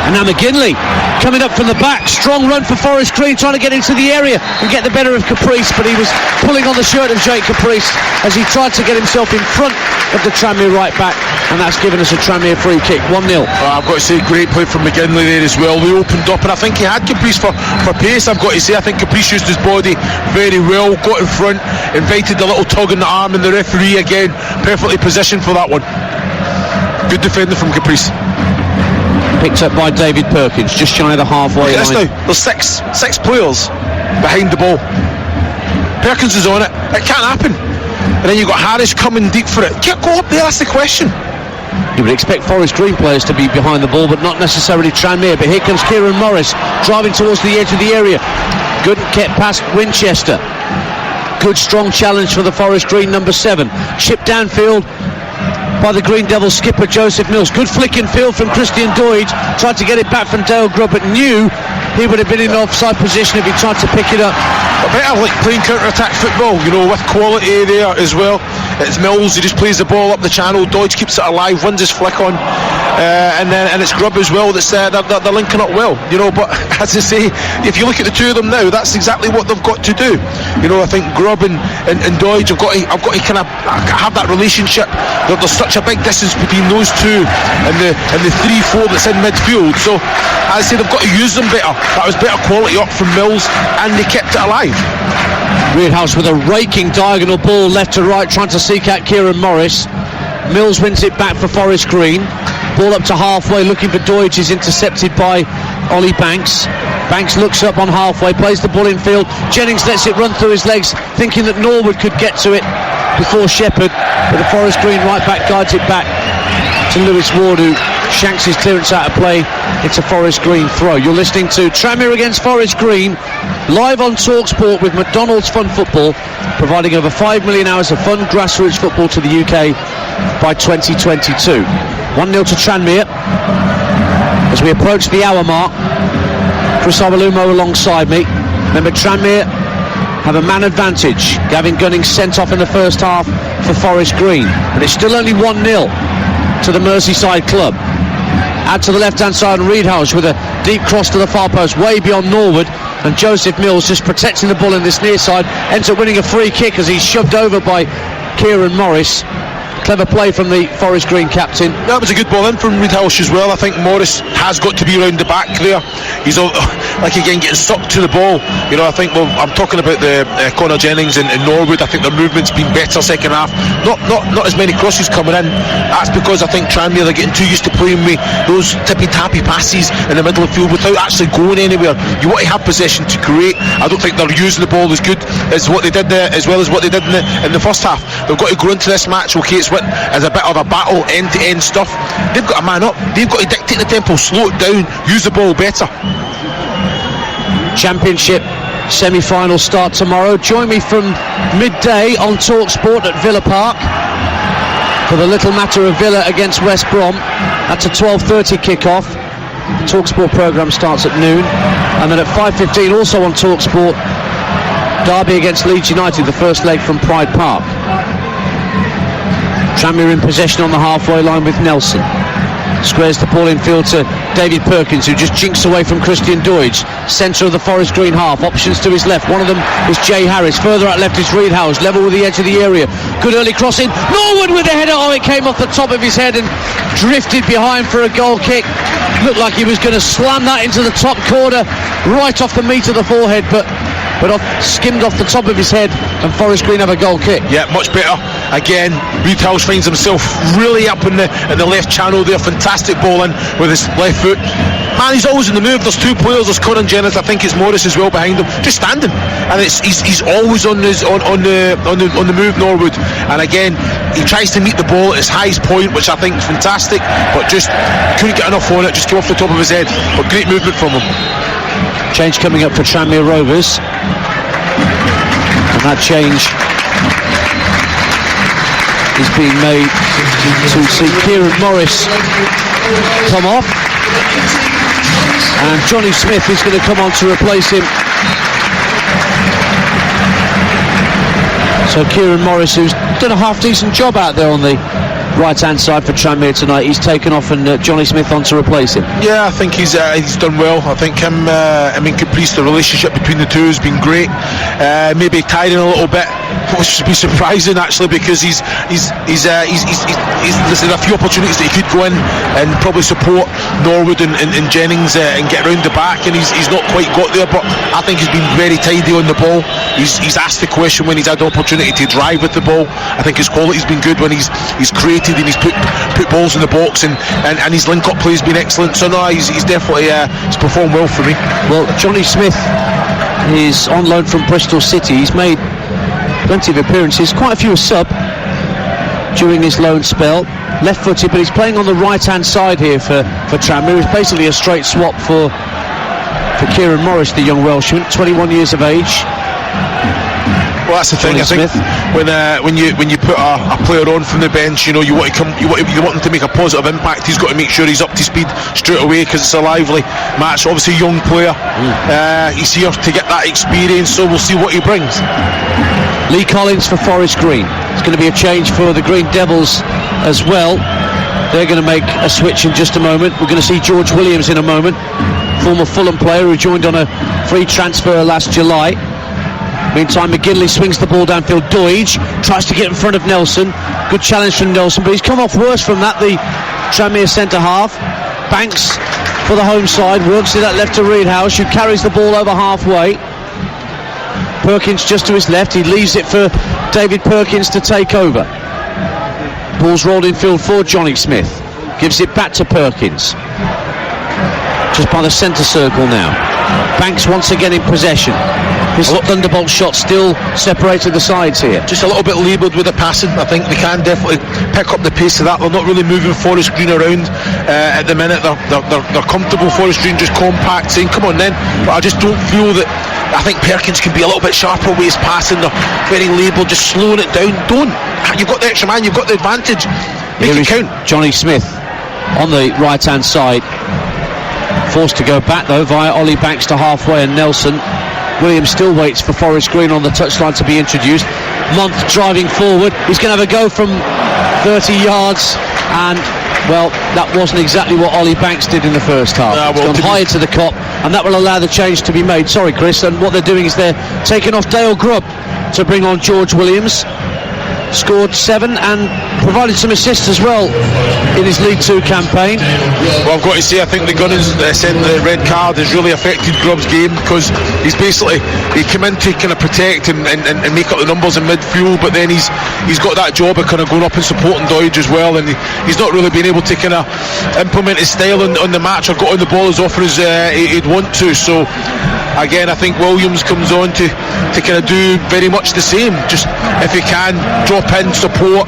And now McGinley coming up from the back. Strong run for Forest Green, trying to get into the area and get the better of Caprice, but he was pulling on the shirt of Jake Caprice as he tried to get himself in front of the Tranmere right back, and that's given us a Tranmere free kick, 1-0. I've got to say, great play from McGinley there as well. We opened up, and I think he had Caprice for pace. I've got to say, I think Caprice used his body very well, got in front, invited the little tug in the arm, and the referee again perfectly positioned for that one. Good defending from Caprice. Picked up by David Perkins, just shy of the halfway line. Now, there's six players behind the ball. Perkins is on it. It can't happen. And then you've got Harris coming deep for it. Go up there, that's the question. You would expect Forest Green players to be behind the ball, but not necessarily Tranmere. But here comes Kieran Morris, driving towards the edge of the area. Good kept past Winchester. Good strong challenge for the Forest Green number 7. Chip downfield by the Green Devils skipper Joseph Mills. Good flick in field from Christian Deutsch. Tried to get it back from Dale Grubb, but knew he would have been in offside position if he tried to pick it up. A better like playing counter-attack football, with quality there as well. It's Mills, he just plays the ball up the channel. Deutsch keeps it alive, runs his flick on, and it's Grubb as well that's they're linking up well. But as I say, if you look at the two of them now, that's exactly what they've got to do. I think Grubb and Deutsch have got to kind of have that relationship. There's such a big distance between those two and the 3-4 that's in midfield. So as I say, they've got to use them better. That was better quality up from Mills, and they kept it alive. Reidhouse with a raking diagonal ball left to right, trying to seek out Kieran Morris. Mills wins it back for Forest Green. Ball up to halfway, looking for Deutsch, is intercepted by Ollie Banks. Banks looks up on halfway, plays the ball in field. Jennings lets it run through his legs, thinking that Norwood could get to it before Shepherd, but the Forest Green right back guides it back to Lewis Ward, who shanks his clearance out of play. It's a Forest Green throw. You're listening to Tranmere against Forest Green, live on Talksport with McDonald's Fun Football, providing over 5 million hours of fun grassroots football to the UK by 2022. 1-0 to Tranmere as we approach the hour mark. Chris Awalumo alongside me. Remember, Tranmere have a man advantage. Gavin Gunning sent off in the first half for Forest Green, but it's still only 1-0 to the Merseyside club. Out to the left-hand side, and Reedhouse with a deep cross to the far post, way beyond Norwood, and Joseph Mills just protecting the ball in this near side, ends up winning a free kick as he's shoved over by Kieran Morris. Clever play from the Forest Green captain. That was a good ball in from Reedhouse as well. I think Morris has got to be around the back there. He's like again getting stuck to the ball. You know, I think I'm talking about the Connor Jennings and Norwood. I think their movement's been better second half. Not as many crosses coming in. That's because I think Tranmere are getting too used to playing with those tippy-tappy passes in the middle of the field without actually going anywhere. You want to have possession to create. I don't think they're using the ball as good as what they did as well as what they did in the first half. They've got to go into this match. Okay, it's as a bit of a battle, end-to-end stuff. They've got a man up. They've got to dictate the tempo, slow it down, use the ball better. Championship semi-final start tomorrow. Join me from midday on Talksport at Villa Park for the little matter of Villa against West Brom. That's a 12:30 kick-off. The Talksport programme starts at noon, and then at 5:15 also on Talksport, Derby against Leeds United, the first leg from Pride Park. Tranmere in possession on the halfway line with Nelson. Squares the ball in field to David Perkins, who just jinks away from Christian Doidge. Centre of the Forest Green half. Options to his left. One of them is Jay Harris. Further out left is Reedhouse. Level with the edge of the area. Good early crossing. Norwood with the header. Oh, it came off the top of his head and drifted behind for a goal kick. Looked like he was going to slam that into the top corner, right off the meat of the forehead, but skimmed off the top of his head, and Forest Green have a goal kick. Yeah, much better. Again, Reedhouse finds himself really up in the left channel there. Fantastic ball in with his left foot. Man, he's always in the move. There's two players. There's Conan Jennings. I think it's Morris as well behind him, just standing, and he's always on the move. Norwood, and again he tries to meet the ball at his highest point, which I think is fantastic, but just couldn't get enough on it. Just came off the top of his head. But great movement from him. Change coming up for Tranmere Rovers, and that change is being made to see Kieran Morris come off, and Johnny Smith is going to come on to replace him. So Kieran Morris, who's done a half decent job out there on the right hand side for Tranmere tonight, he's taken off, and Johnny Smith on to replace him. Yeah, I think he's done well. I think him Caprice, the relationship between the two has been great. Maybe tiring a little bit, which would be surprising actually, because there's a few opportunities that he could go in and probably support Norwood and Jennings and get round the back, and he's not quite got there. But I think he's been very tidy on the ball. He's asked the question when he's had the opportunity to drive with the ball. I think his quality's been good when he's created and he's put balls in the box, and his link-up play has been excellent. So no, he's definitely he's performed well for me. Well, Johnny Smith is on loan from Bristol City. He's made plenty of appearances, quite a few a sub during his loan spell. Left-footed, but he's playing on the right-hand side here for Tranmere. It's basically a straight swap for Kieran Morris, the young Welshman, 21 years of age. Well, that's the thing. Johnny I think when you put a player on from the bench, you want him to make a positive impact. He's got to make sure he's up to speed straight away, because it's a lively match. Obviously, a young player. He's here to get that experience, so we'll see what he brings. Lee Collins for Forest Green. It's going to be a change for the Green Devils as well. They're going to make a switch in just a moment. We're going to see George Williams in a moment, former Fulham player who joined on a free transfer last July. Meantime, McGinley swings the ball downfield. Doidge tries to get in front of Nelson. Good challenge from Nelson, but he's come off worse from that, the Tranmere centre half. Banks for the home side, works it out left to Reedhouse, who carries the ball over halfway. Perkins just to his left. He leaves it for David Perkins to take over. Ball's rolled in field for Johnny Smith. Gives it back to Perkins. just by the centre circle now. Banks once again in possession. His thunderbolt shot still separated the sides here. Just a little bit laboured with the passing. I think they can definitely pick up the pace of that. They're not really moving Forest Green around at the minute. They're comfortable. Forest Green just compact, saying come on then. But I just don't feel that. I think Perkins can be a little bit sharper with his passing. They're very laboured, just slowing it down. You've got the extra man, you've got the advantage. Make it count. Johnny Smith on the right hand side, forced to go back though via Ollie Banks to halfway, and Nelson Williams still waits for Forest Green on the touchline to be introduced. Month driving forward, he's going to have a go from 30 yards, and well, that wasn't exactly what Ollie Banks did in the first half. It's gone higher to the cop, and that will allow the change to be made. Sorry Chris, and what they're doing is they're taking off Dale Grubb to bring on George Williams. Scored 7 and provided some assists as well in his League 2 campaign. Well, I've got to say, I think the Gunners sent the red card has really affected Grubb's game, because he came in to kind of protect and make up the numbers in midfield, but then he's got that job of kind of going up and supporting Doidge as well, and he's not really been able to kind of implement his style on the match or got on the ball as often as he'd want to. So again, I think Williams comes on to kind of do very much the same. Just if he can drop in, support,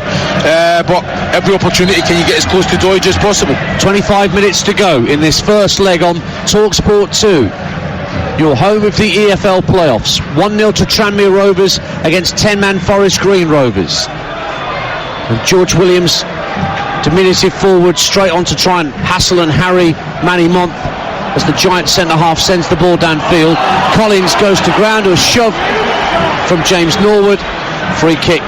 but every opportunity can you get as close to Doidge as possible. 25 minutes to go in this first leg on Talksport 2. Your home of the EFL playoffs. 1-0 to Tranmere Rovers against 10-man Forest Green Rovers. And George Williams, diminutive forward, straight on to try and hassle and harry Manny Month as the giant centre-half sends the ball downfield. Collins goes to ground, a shove from James Norwood. Free kick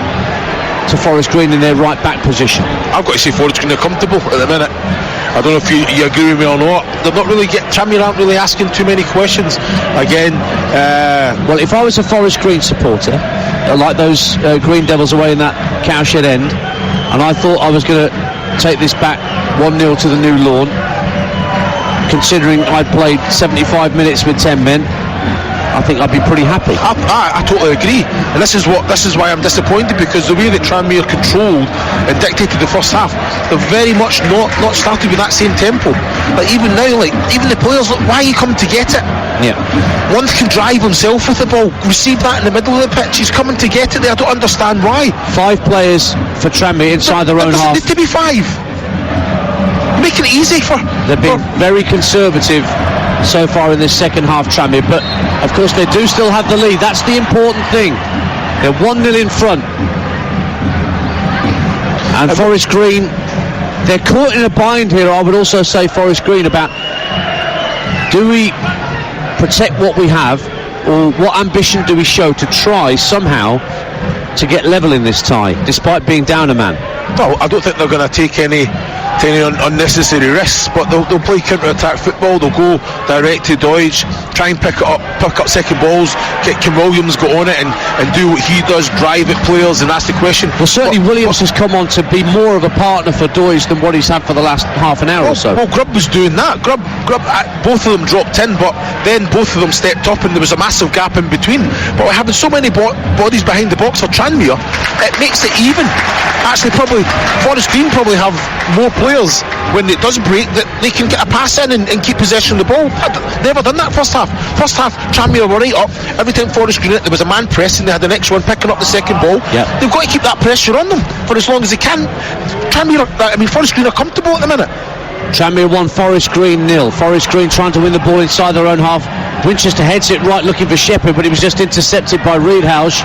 to Forest Green in their right back position. I've got to say Forest Green are comfortable at the minute. I don't know if you agree with me or not. They're not really Tranmere aren't really asking too many questions. Again, well, if I was a Forest Green supporter, like those Green Devils away in that Cowshed end, and I thought I was going to take this back 1-0 to the New Lawn, considering I'd played 75 minutes with 10 men, I think I'd be pretty happy. I totally agree, and this is why I'm disappointed, because the way that Tranmere controlled and dictated the first half, they're very much not started with that same tempo. Like even now, even the players, look, why are you coming to get it? Yeah. One can drive himself with the ball, receive that in the middle of the pitch. He's coming to get it there. I don't understand why. 5 players for Tranmere inside their own half. It need to be 5. Making it easy for. They've been very conservative so far in this second half, Tranmere, but of course they do still have the lead. That's the important thing. They're 1-0 in front, and Forest Green, they're caught in a bind here. I would also say Forest Green about, do we protect what we have, or what ambition do we show to try somehow to get level in this tie despite being down a man? Well, I don't think they're going to take any unnecessary risks, but they'll play counter-attack football. They'll go direct to Doidge, try and pick up second balls. Can Williams go on it and do what he does, drive at players? And that's the question. Well, certainly Williams has come on to be more of a partner for Doidge than what he's had for the last half an hour or so. Well, Grubb was doing that. Grubb, both of them dropped in, but then both of them stepped up, and there was a massive gap in between. But we're having so many bodies behind the box for Tranmere, it makes it even. Actually, probably Forest Green probably have more players when it does break that they can get a pass in and keep possession of the ball. Never done that first half. First half, Tranmere were right up. Every time Forest Green, there was a man pressing, they had the next one picking up the second ball. Yep. They've got to keep that pressure on them for as long as they can. Forest Green are comfortable at the minute. Tranmere 1, Forest Green 0. Forest Green trying to win the ball inside their own half. Winchester heads it right, looking for Shepherd, but he was just intercepted by Reedhouse.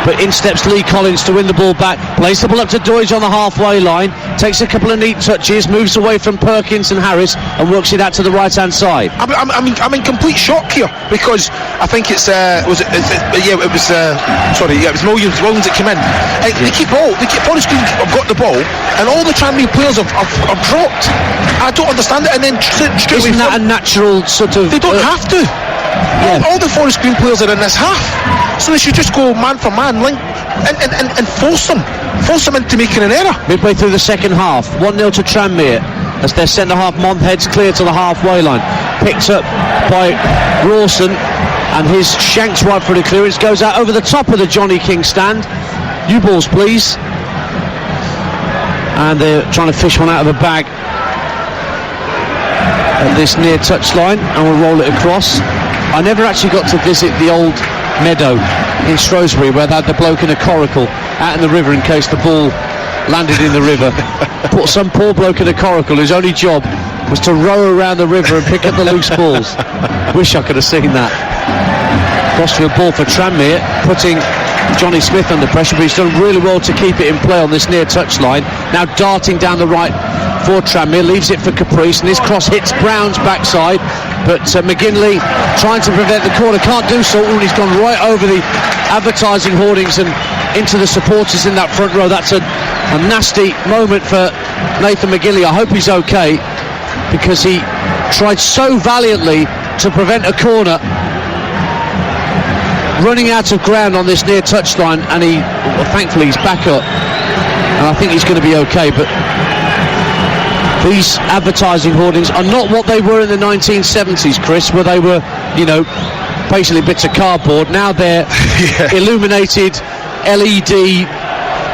But in steps Lee Collins to win the ball back, plays the ball up to Doidge on the halfway line, takes a couple of neat touches, moves away from Perkins and Harris, and works it out to the right hand side. I'm in complete shock here, because I think it was Williams that came in. They keep Forest Green have got the ball, and all the Tranmere players have dropped. I don't understand it. And then straight isn't that a natural sort of? They don't have to. Yeah. All the Forest Green players are in this half, so they should just go man for man, link, and force them into making an error. Midway through the second half, 1-0 to Tranmere as their centre half Month heads clear to the halfway line, picked up by Rawson, and his shanks right for the clearance, goes out over the top of the Johnny King stand. You balls please. And they're trying to fish one out of a bag at this near touchline, and we'll roll it across. I never actually got to visit the old meadow in Shrewsbury where they had the bloke in a coracle out in the river in case the ball landed in the river. Some poor bloke in a coracle whose only job was to row around the river and pick up the loose balls. Wish I could have seen that. Crossfield ball for Tranmere, putting Johnny Smith under pressure, but he's done really well to keep it in play on this near touchline. Now darting down the right for Tranmere, leaves it for Caprice, and his cross hits Brown's backside, but McGinley trying to prevent the corner, can't do so, and he's gone right over the advertising hoardings and into the supporters in that front row. That's a nasty moment for Nathan McGinley. I hope he's okay, because he tried so valiantly to prevent a corner, running out of ground on this near touchline, and thankfully he's back up, and I think he's going to be okay. But these advertising hoardings are not what they were in the 1970s, Chris, where they were, basically bits of cardboard. Now they're illuminated LED,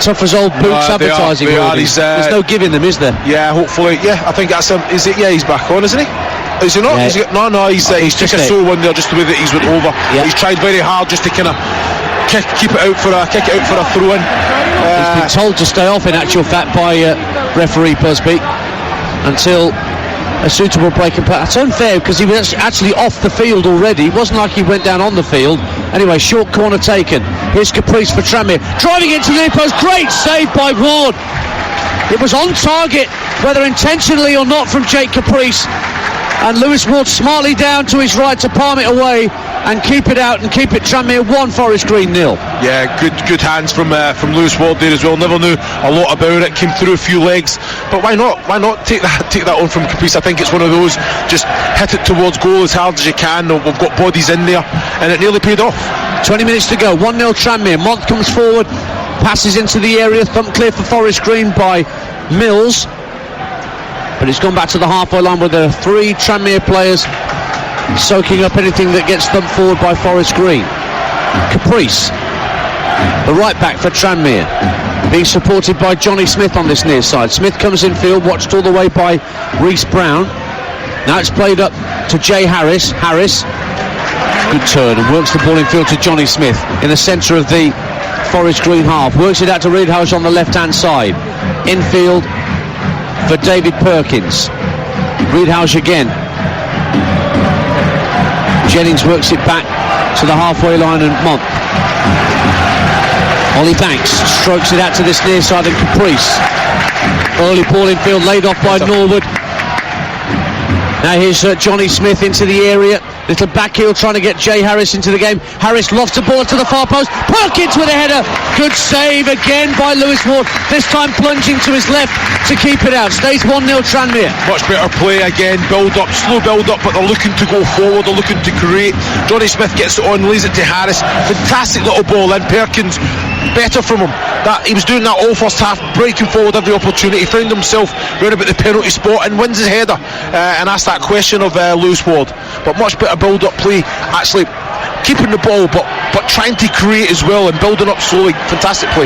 tough as old boots advertising hoardings. There's no giving them, is there? Yeah, hopefully. Yeah, I think that's him. Is it? Yeah, he's back on, isn't he? Is he not? Yeah. He's just a sore one there, just the way that he's went over. Yeah. He's tried very hard just to kind of kick it out for a throw-in. He's been told to stay off, in actual fact, by referee Busby until a suitable break and play. That's unfair, because he was actually off the field already. It wasn't like he went down on the field. Anyway, short corner taken. Here's Caprice for Tranmere, driving into the near post. Great save by Ward. It was on target, whether intentionally or not, from Jake Caprice. And Lewis Ward smartly down to his right to palm it away and keep it out and keep it Tranmere 1, Forest Green 0. Yeah, good hands from Lewis Ward there as well. Never knew a lot about it. Came through a few legs, but why not take that on from Caprice? I think it's one of those, just hit it towards goal as hard as you can. We've got bodies in there, and it nearly paid off. 20 minutes to go. 1-0 Tranmere. Mont comes forward, passes into the area, thump clear for Forest Green by Mills. But it's gone back to the halfway line with the 3 Tranmere players soaking up anything that gets thumped forward by Forest Green. Caprice, the right back for Tranmere, being supported by Johnny Smith on this near side. Smith comes in field, watched all the way by Reece Brown. Now it's played up to Jay Harris. Harris, good turn, and works the ball in field to Johnny Smith in the centre of the Forest Green half. Works it out to Reedhouse on the left-hand side. Infield for David Perkins. Reedhouse again. Jennings works it back to the halfway line, and Mont. Ollie Banks strokes it out to this near side, and Caprice. Early ball in field, laid off by Norwood. Now here's Johnny Smith into the area. Little back heel trying to get Jay Harris into the game. Harris lofts the ball to the far post. Perkins with a header. Good save again by Lewis Ward. This time plunging to his left to keep it out. Stays 1-0 Tranmere. Much better play again. Build up, slow build up, but they're looking to go forward. They're looking to create. Johnny Smith gets it on, lays it to Harris. Fantastic little ball in. Perkins, better from him. That he was doing that all first half, breaking forward every opportunity. Found himself round about the penalty spot and wins his header. And asked that question of Lewis Ward. But much better build-up play, actually keeping the ball, but trying to create as well and building up slowly. Fantastic play.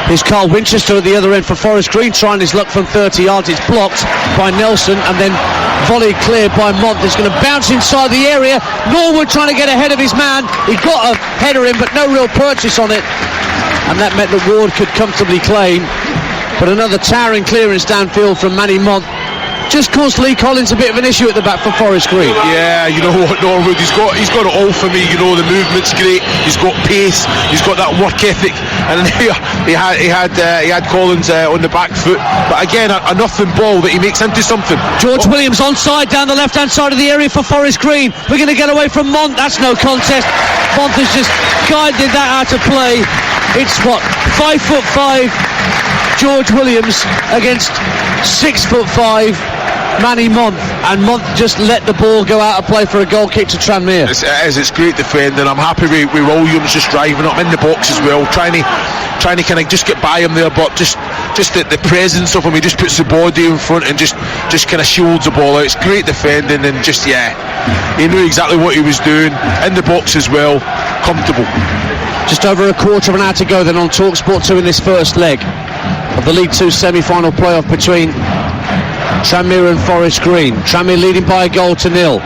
Here's Carl Winchester at the other end for Forest Green, trying his luck from 30 yards. It's blocked by Nelson and then volleyed clear by Mont. It's going to bounce inside the area. Norwood trying to get ahead of his man. He got a header in, but no real purchase on it, and that meant that Ward could comfortably claim. But another towering clearance downfield from Manny Mont just caused Lee Collins a bit of an issue at the back for Forest Green. Yeah, you know what, Norwood, he's got it all for me. You know, the movement's great, he's got pace, he's got that work ethic, and he had Collins on the back foot, but again a nothing ball that he makes into something. George Williams onside down the left hand side of the area for Forest Green. We're going to get away from Mont. That's no contest. Mont has just guided that out of play. It's 5'5" George Williams against 6'5" Manny Mont, and Mont just let the ball go out of play for a goal kick to Tranmere. It's great defending. I'm happy with Williams just driving up in the box as well, trying to kind of just get by him there, but just the presence of him, he just puts the body in front and just kind of shields the ball out. It's great defending, and he knew exactly what he was doing in the box as well, comfortable. Just over a quarter of an hour to go then on Talksport 2 in this first leg of the League 2 semi-final playoff between Tranmere and Forest Green. Tranmere leading by a goal to nil.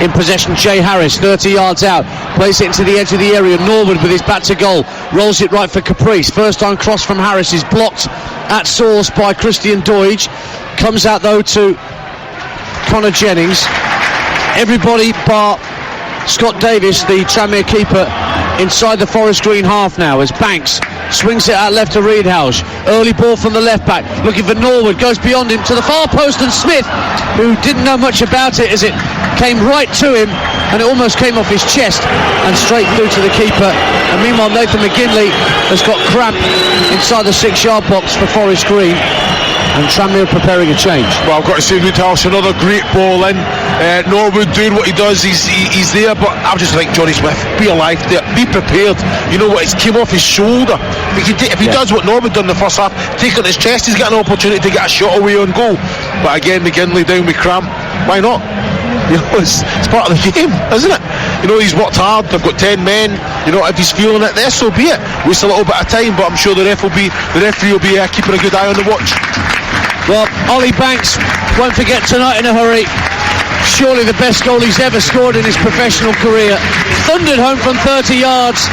In possession, Jay Harris, 30 yards out, plays it into the edge of the area. Norwood with his back to goal, rolls it right for Caprice. First time cross from Harris is blocked at source by Christian Doidge. Comes out though to Connor Jennings. Everybody bar Scott Davis, the Tranmere keeper, inside the Forest Green half now as Banks swings it out left to Reedhouse. Early ball from the left back, looking for Norwood, goes beyond him to the far post, and Smith, who didn't know much about it as it came right to him and it almost came off his chest and straight through to the keeper. And meanwhile Nathan McGinley has got cramp inside the 6-yard box for Forest Green, and Tranmere preparing a change. Well, I've got to say, Reedhouse, another great ball in. Norwood doing what he does, he's there, but I just think Johnny Smith, be alive there, be prepared. You know what, it came off his shoulder. If he does what Norwood done in the first half, take it on his chest, he's got an opportunity to get a shot away on goal. But again, McGinley down with cramp. Why not? You know, it's part of the game, isn't it? You know, he's worked hard, they've got 10 men. You know, if he's feeling it there, so be it. Waste a little bit of time, but I'm sure the referee will be keeping a good eye on the watch. Well, Ollie Banks won't forget tonight in a hurry. Surely the best goal he's ever scored in his professional career. Thundered home from 30 yards.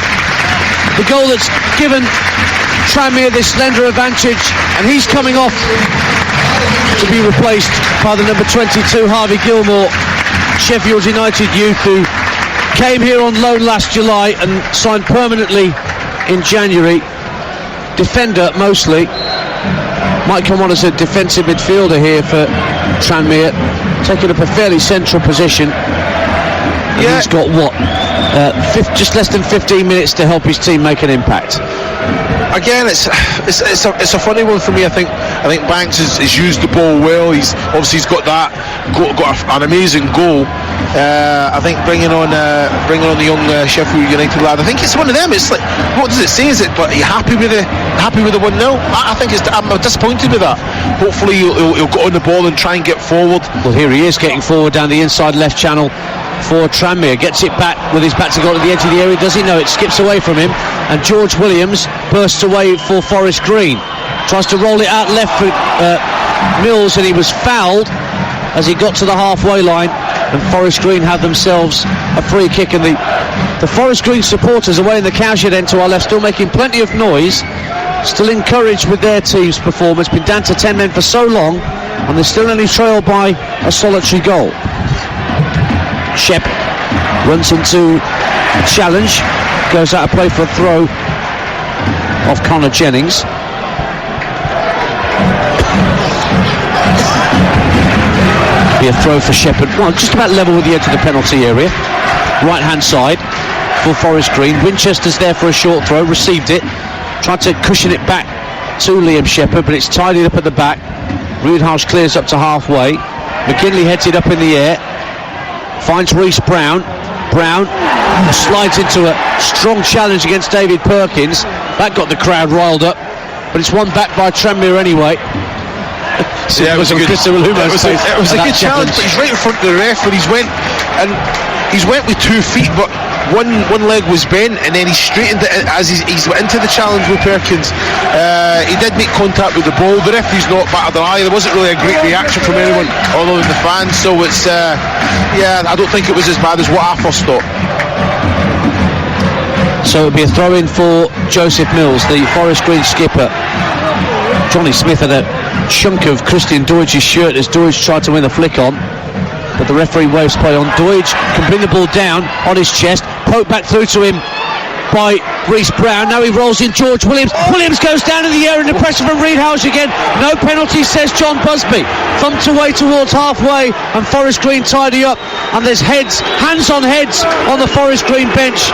The goal that's given Tranmere this slender advantage, and he's coming off to be replaced by the number 22, Harvey Gilmore, Sheffield United youth, who came here on loan last July and signed permanently in January. Defender mostly. Might come on as a defensive midfielder here for Tranmere, taking up a fairly central position. Yeah. He's got just less than 15 minutes to help his team make an impact. Again, it's a funny one for me. I think Banks has used the ball well. He's got an amazing goal. I think bringing on the young Sheffield United lad, I think it's one of them. It's like, what does it say? Is it, but are you happy with the 1-0? I think I'm disappointed with that. Hopefully he'll get on the ball and try and get forward. Well, here he is getting forward down the inside left channel for Tranmere. Gets it back with his back to goal at the edge of the area. Does he know it? Skips away from him, and George Williams bursts away for Forest Green. Tries to roll it out left for Mills, and he was fouled as he got to the halfway line, and Forest Green had themselves a free kick. And the Forest Green supporters away in the cowshed end to our left, still making plenty of noise, still encouraged with their team's performance. Been down to 10 men for so long, and they're still only trailed by a solitary goal. Shep runs into a challenge, goes out of play for a throw off Connor Jennings. Be a throw for Shepherd, well, just about level with the edge of the penalty area, right hand side for Forest Green. Winchester's there for a short throw, received it, tried to cushion it back to Liam Shepherd, but it's tidied up at the back. Reedhouse clears up to halfway. McGinley heads it up in the air, finds Reece Brown slides into a strong challenge against David Perkins. That got the crowd riled up, but it's won back by Tranmere anyway. Yeah, it was a good challenge, but he's right in front of the ref, and he's went with 2 feet, but one leg was bent, and then he straightened it as he's went into the challenge with Perkins. He did make contact with the ball. The referee's not batted an eye. There wasn't really a great reaction from anyone other than the fans, so it's I don't think it was as bad as what I first thought. So it'll be a throw-in for Joseph Mills, the Forest Green skipper. Johnny Smith had a chunk of Christian Doidge's shirt as Doidge tried to win a flick on, but the referee waves play on. Doidge can bring the ball down on his chest, poked back through to him by Reece Brown. Now he rolls in George Williams. Williams goes down in the air under pressure from Reedhouse again. No penalty, says John Busby. Thumped away towards halfway, and Forest Green tidy up, and there's hands on heads on the Forest Green bench.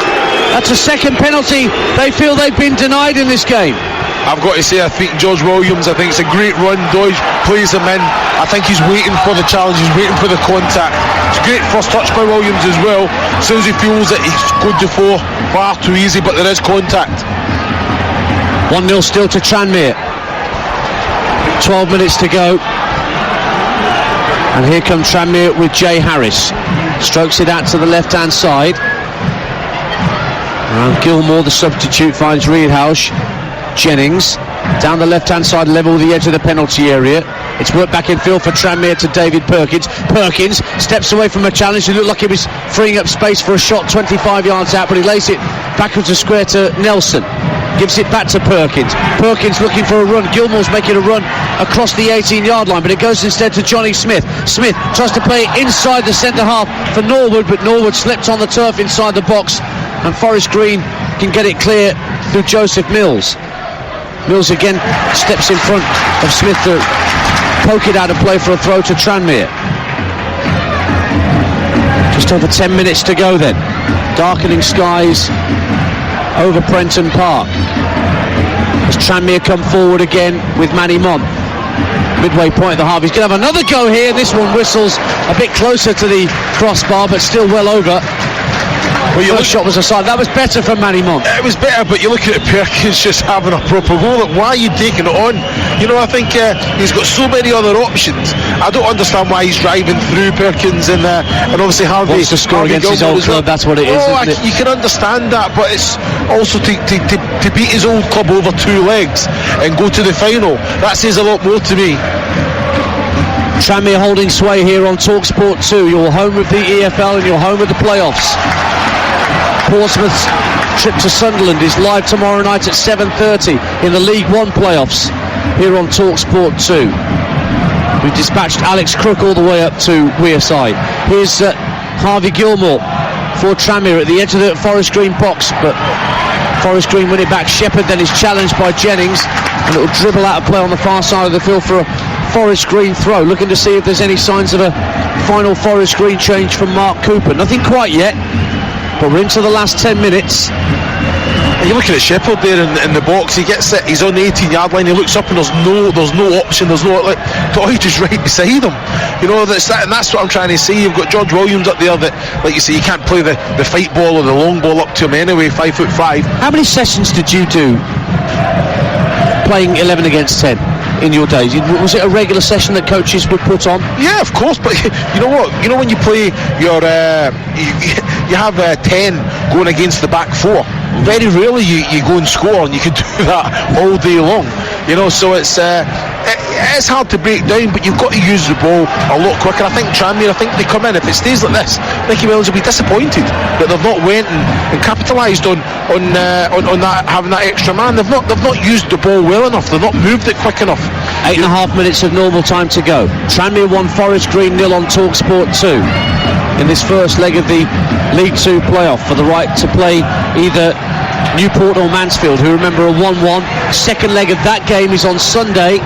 That's a second penalty they feel they've been denied in this game. I've got to say, I think George Williams, I think it's a great run. Doidge plays him in. I think he's waiting for the challenge, he's waiting for the contact. It's a great first touch by Williams as well. As soon as he feels that he's going to fall far too easy, but there is contact. 1-0 still to Tranmere. 12 minutes to go. And here comes Tranmere with Jay Harris. Strokes it out to the left-hand side. And Gilmore, the substitute, finds Reedhouse. Jennings down the left hand side, level with the edge of the penalty area. It's worked back in field for Tranmere to David Perkins. Perkins steps away from a challenge. It looked like he was freeing up space for a shot 25 yards out, but he lays it backwards to square to Nelson. Gives it back to Perkins. Perkins looking for a run. Gilmore's making a run across the 18-yard line, but it goes instead to Johnny Smith. Smith tries to play it inside the centre half for Norwood, but Norwood slipped on the turf inside the box, and Forest Green can get it clear through Joseph Mills. Mills again steps in front of Smith to poke it out of play for a throw to Tranmere. Just over 10 minutes to go then. Darkening skies over Prenton Park as Tranmere come forward again with Manny Mont. Midway point of the half. He's going to have another go here. This one whistles a bit closer to the crossbar, but still well over. Well, first shot was aside. That was better for Manny Mont. It was better, but you look at Perkins just having a proper go. Why are you taking it on? You know, I think he's got so many other options. I don't understand why he's driving through Perkins and obviously Harvey wants to score against his old club. That's what it is, isn't it? You can understand that, but it's also to beat his old club over two legs and go to the final. That says a lot more to me. Tranmere holding sway here on Talksport 2. You're home with the EFL and you're home with the playoffs. Portsmouth's trip to Sunderland is live tomorrow night at 7:30 in the League One playoffs here on Talksport 2. We've dispatched Alex Crook all the way up to Wearside. Here's Harvey Gilmore for Tranmere at the edge of the Forest Green box, but Forest Green win it back. Shepherd then is challenged by Jennings, and it will dribble out of play on the far side of the field for a Forest Green throw. Looking to see if there's any signs of a final Forest Green change from Mark Cooper. Nothing quite yet, but we're into the last 10 minutes. You're looking at Shepherd there in the box. He gets it. He's on the 18-yard line. He looks up and there's no option. There's no Doidge is right beside him. You know, that's what I'm trying to say. You've got George Williams up there that, like you say, you can't play the fight ball or the long ball up to him anyway. 5'5". How many sessions did you do playing 11 against 10 in your days? Was it a regular session that coaches would put on? Yeah, of course. But you know what? You know when you play your you have 10 going against the back four. Very rarely you go and score, and you can do that all day long. You know, so it's hard to break down, but you've got to use the ball a lot quicker. I think Tranmere, they come in. If it stays like this, Mickey Wells will be disappointed that they've not went and capitalised on that, having that extra man. They've not used the ball well enough. They've not moved it quick enough. 8.5 minutes of normal time to go. Tranmere 1, Forest Green 0 on Talksport 2 in this first leg of the League 2 playoff for the right to play either Newport or Mansfield, who remember a 1-1. Second leg of that game is on Sunday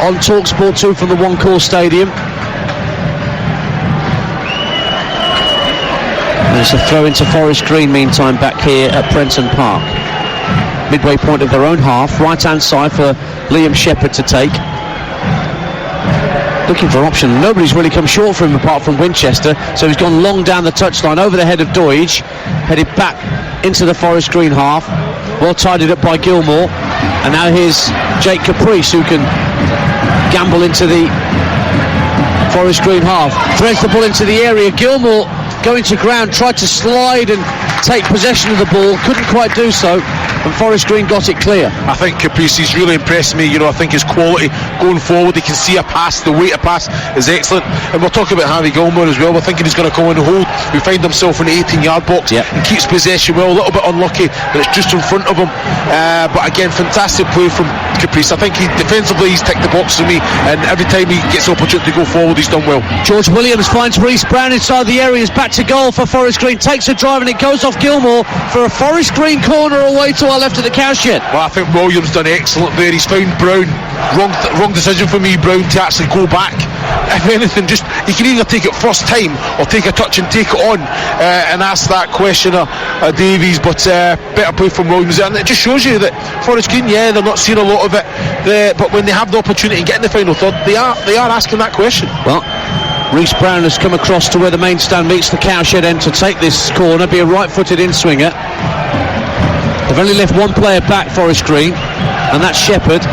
on Talksport 2 from the One Call Stadium. There's a throw into Forest Green meantime back here at Prenton Park. Midway point of their own half, right hand side for Liam Shepherd to take. Looking for an option. Nobody's really come short for him apart from Winchester, so he's gone long down the touchline over the head of Doidge, headed back into the Forest Green half. Well tidied up by Gilmore, and now here's Jake Caprice, who can gamble into the Forest Green half. Threads the ball into the area. Gilmore going to ground, tried to slide and take possession of the ball, couldn't quite do so, and Forest Green got it clear. I think Caprice has really impressed me. You know, I think his quality going forward, he can see a pass, the weight of pass is excellent. And we'll talk about Harvey Gilmore as well. We're thinking he's going to come on and hold. We find himself in the 18-yard box and keeps possession well. A little bit unlucky that it's just in front of him, but again, fantastic play from Caprice. I think defensively he's ticked the box for me, and every time he gets the opportunity to go forward, he's done well. George Williams finds Reece Brown inside the area. Is back to goal for Forest Green, takes a drive and it goes off Gilmore for a Forest Green corner away to our left of the cowshed. Well, I think Williams done excellent there. He's found Brown. Wrong decision for me, Brown, to actually go back. If anything, just he can either take it first time or take a touch and take it on and ask that question of Davies, but better play from Williams, and it just shows you that Forest Green, they're not seeing a lot of it, but when they have the opportunity to get in the final third, they are asking that question. Well, Reece Brown has come across to where the main stand meets the cowshed end to take this corner, be a right-footed in-swinger. They've only left one player back, Forest Green, and that's Shepherd.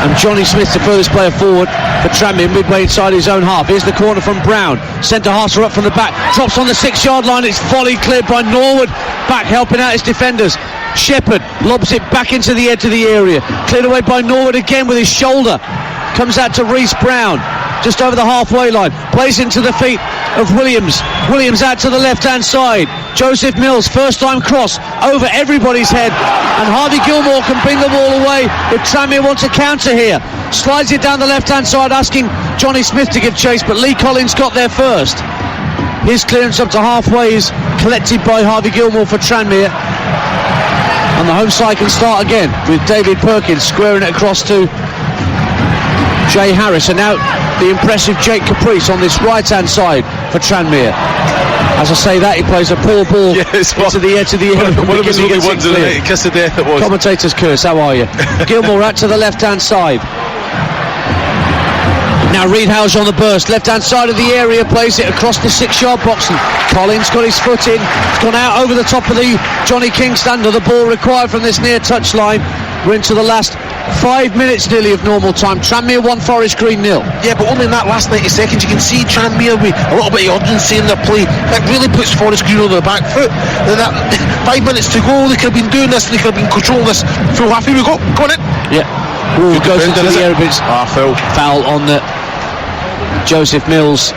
And Johnny Smith, the furthest player forward for Tranmere, midway inside his own half. Here's the corner from Brown. Centre Harser up from the back. Drops on the 6-yard line. It's volleyed cleared by Norwood. Back helping out his defenders. Shepherd lobs it back into the edge of the area. Cleared away by Norwood again with his shoulder. comes out to Reece Brown, just over the halfway line, plays into the feet of Williams out to the left hand side. Joseph Mills, first time cross over everybody's head, and Harvey Gilmore can bring the ball away if Tranmere want to counter here. Slides it down the left hand side, asking Johnny Smith to give chase, but Lee Collins got there first. His clearance up to halfway is collected by Harvey Gilmore for Tranmere, and the home side can start again with David Perkins squaring it across to Jay Harris, and now the impressive Jake Caprice on this right hand side for Tranmere. As I say that, he plays a poor ball into the edge of the area. One of his only ones in the kiss of death it was. Commentator's curse, how are you? Gilmore out to the left hand side. Now Reid Howes on the burst, left hand side of the area, plays it across the 6-yard box, and Collins got his foot in. It's gone out over the top of the Johnny King stander. The ball required from this near touchline. We're into the last 5 minutes nearly of normal time. Tranmere 1, Forest Green 0. Yeah, but only in that last 90 seconds you can see Tranmere with a little bit of urgency in their play. That really puts Forest Green on their back foot. And that 5 minutes to go, they could have been doing this, they could have been controlling this full half. Here we go, go on in. Yeah, goes into the area, but it's foul on the Joseph Mills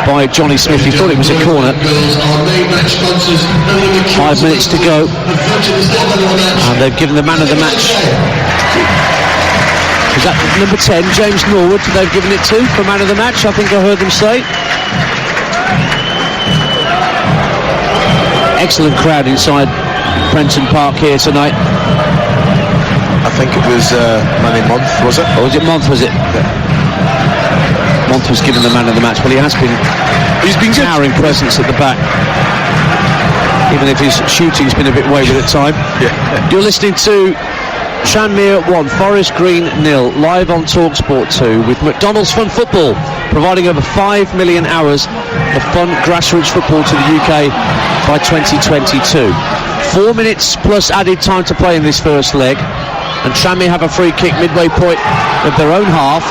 by Johnny Smith. He thought it was a corner. 5 minutes to go, and they've given the man of the match. Is that number 10, James Norwood, they've given it to for man of the match? I think I heard them say. Excellent crowd inside Prenton Park here tonight. I think it was Manny Month, was it? Or was it Month, was it? Yeah. Month was given the man of the match. Well, he's been towering presence at the back, even if his shooting's been a bit wayward at time. Yeah. You're listening to Tranmere 1, Forest Green 0, live on Talksport 2 with McDonald's Fun Football, providing over 5 million hours of fun grassroots football to the UK by 2022. 4 minutes plus added time to play in this first leg, and Tranmere have a free kick midway point of their own half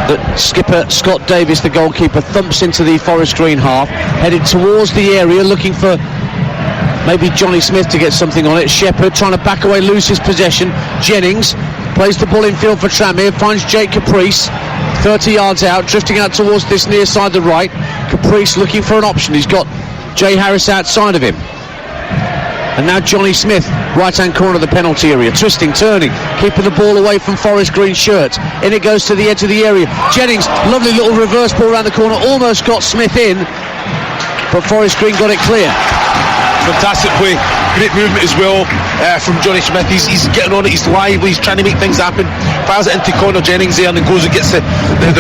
that skipper Scott Davis, the goalkeeper, thumps into the Forest Green half, headed towards the area looking for maybe Johnny Smith to get something on it. Shepherd trying to back away, lose his possession. Jennings plays the ball in field for Tranmere, finds Jake Caprice 30 yards out, drifting out towards this near side the right. Caprice looking for an option. He's got Jay Harris outside of him, and now Johnny Smith, right hand corner of the penalty area, twisting, turning, keeping the ball away from Forest Green shirt. In it goes to the edge of the area. Jennings, lovely little reverse ball around the corner, almost got Smith in, but Forest Green got it clear. Fantastic play, great movement as well from Johnny Smith. He's getting on it, he's lively, he's trying to make things happen. Fires it into Connor Jennings there and then goes and gets the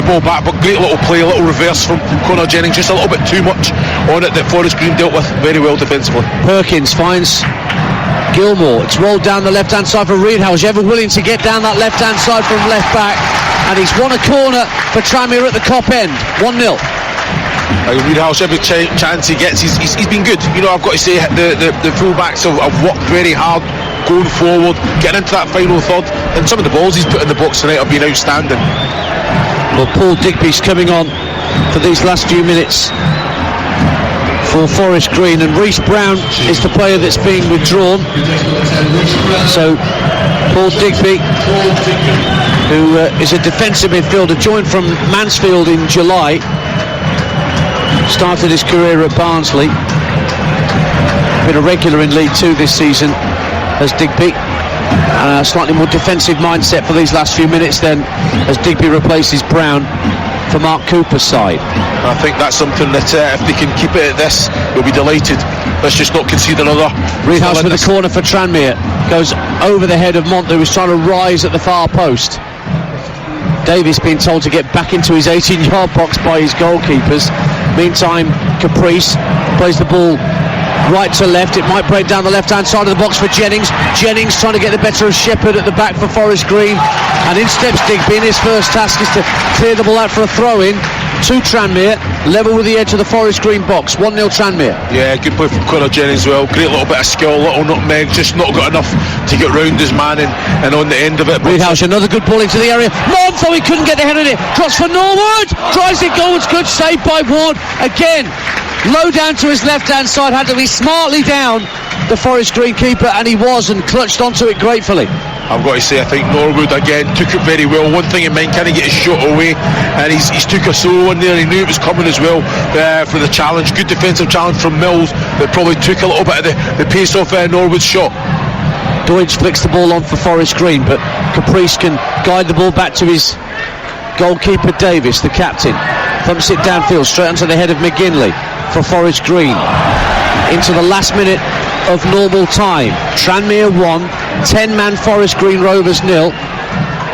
ball back, but great little play, a little reverse from Connor Jennings, just a little bit too much on it that Forest Green dealt with very well defensively. Perkins finds Gilmore, it's rolled down the left hand side for Reid Howes, ever willing to get down that left hand side from left back, and he's won a corner for Tranmere at the Cop end. 1-0. Reid Howes, every chance he gets, he's been good. You know, I've got to say the full-backs have worked very hard going forward, getting into that final third, and some of the balls he's put in the box tonight have been outstanding. Well, Paul Digby's coming on for these last few minutes for Forest Green, and Reece Brown is the player that's being withdrawn. So Paul Digby, who is a defensive midfielder, joined from Mansfield in July, started his career at Barnsley, been a regular in League 2 this season as Digby, a slightly more defensive mindset for these last few minutes then, as Digby replaces Brown for Mark Cooper's side. I think that's something that if they can keep it at this, we'll be delighted. Let's just not concede another. Reid Howes with the corner for Tranmere, goes over the head of Mont, who was trying to rise at the far post. Davies being told to get back into his 18-yard box by his goalkeepers. Meantime, Caprice plays the ball right to left. It might break down the left-hand side of the box for Jennings. Jennings trying to get the better of Shepherd at the back for Forest Green. And in steps Digby, and his first task is to clear the ball out for a throw-in to Tranmere, level with the edge of the Forest Green box. 1-0 Tranmere. Yeah, good play from Connor Jennings as well. Great little bit of skill, little nutmeg, just not got enough to get round his man and on the end of it. Reid Howes, another good ball into the area. Ward, though he couldn't get the head on it. Cross for Norwood. Drives it goalwards. Good save by Ward. Again, low down to his left-hand side. Had to be smartly down the Forest Green keeper, and he was, and clutched onto it gratefully. I've got to say, I think Norwood again took it very well. One thing in mind, can he get his shot away? And he's took a solo in there. He knew it was coming as well for the challenge. Good defensive challenge from Mills that probably took a little bit of the pace off Norwood's shot. Deutsch flicks the ball on for Forest Green, but Caprice can guide the ball back to his goalkeeper Davis, the captain. Thumps it downfield, straight onto the head of McGinley for Forest Green. Into the last minute of normal time. Tranmere 1, 10-man Forest Green Rovers 0,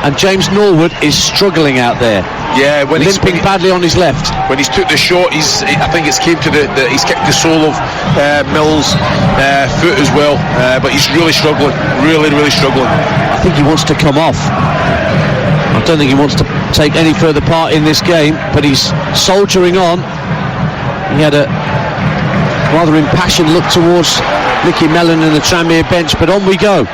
and James Norwood is struggling out there. Yeah, when limping badly on his left. When he's took the shot, I think it's came to he's kicked the sole of Mills' foot as well, but he's really struggling, really struggling. I think he wants to come off. I don't think he wants to take any further part in this game, but he's soldiering on. He had a rather impassioned look towards Nicky Mellon and the Tranmere bench, but on we go.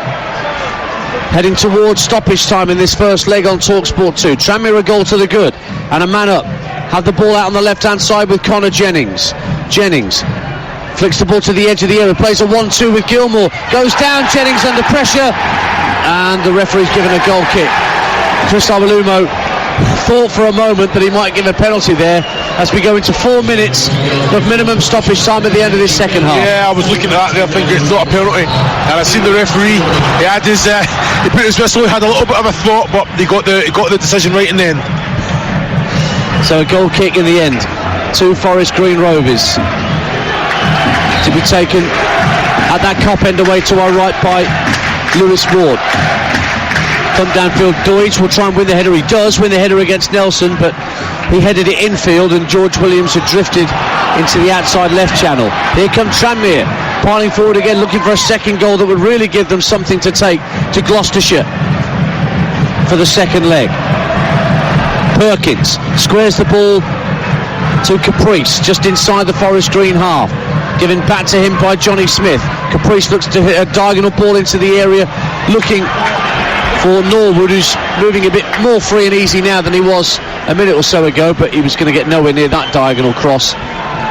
Heading towards stoppage time in this first leg on Talksport 2. Tranmere a goal to the good and a man up. Have the ball out on the left-hand side with Connor Jennings. Jennings flicks the ball to the edge of the area, plays a 1-2 with Gilmore. Goes down, Jennings under pressure, and the referee's given a goal kick. Chris Abalumo thought for a moment that he might give a penalty there as we go into 4 minutes of minimum stoppage time at the end of this second half. Yeah, I was looking at that there thinking it's not a penalty, and I seen the referee. He had he put his whistle, he had a little bit of a thought, but he got the decision right in the end. So a goal kick in the end to Forest Green Rovers, to be taken at that cop end away to our right by Lewis Ward. Thump downfield, Deutsch will try and win the header. He does win the header against Nelson, but he headed it infield and George Williams had drifted into the outside left channel. Here comes Tranmere, piling forward again, looking for a second goal that would really give them something to take to Gloucestershire for the second leg. Perkins squares the ball to Caprice, just inside the Forest Green half. Given back to him by Johnny Smith. Caprice looks to hit a diagonal ball into the area, looking for Norwood, who's moving a bit more free and easy now than he was a minute or so ago, but he was going to get nowhere near that diagonal cross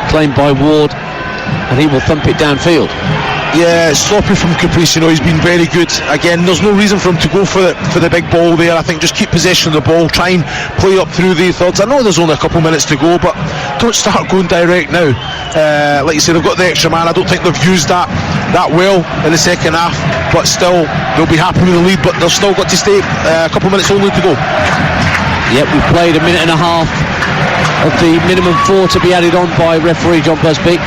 claimed by Ward, and he will thump it downfield. Yeah, sloppy from Caprice, he's been very good. Again, there's no reason for him to go for the big ball there. I think just keep possession of the ball, try and play up through the thirds. I know there's only a couple minutes to go, but don't start going direct now. Like you said, they've got the extra man. I don't think they've used that well in the second half, but still they'll be happy with the lead, but they've still got to stay a couple minutes only to go. Yep, we've played a minute and a half of the minimum 4 to be added on by referee John Busby.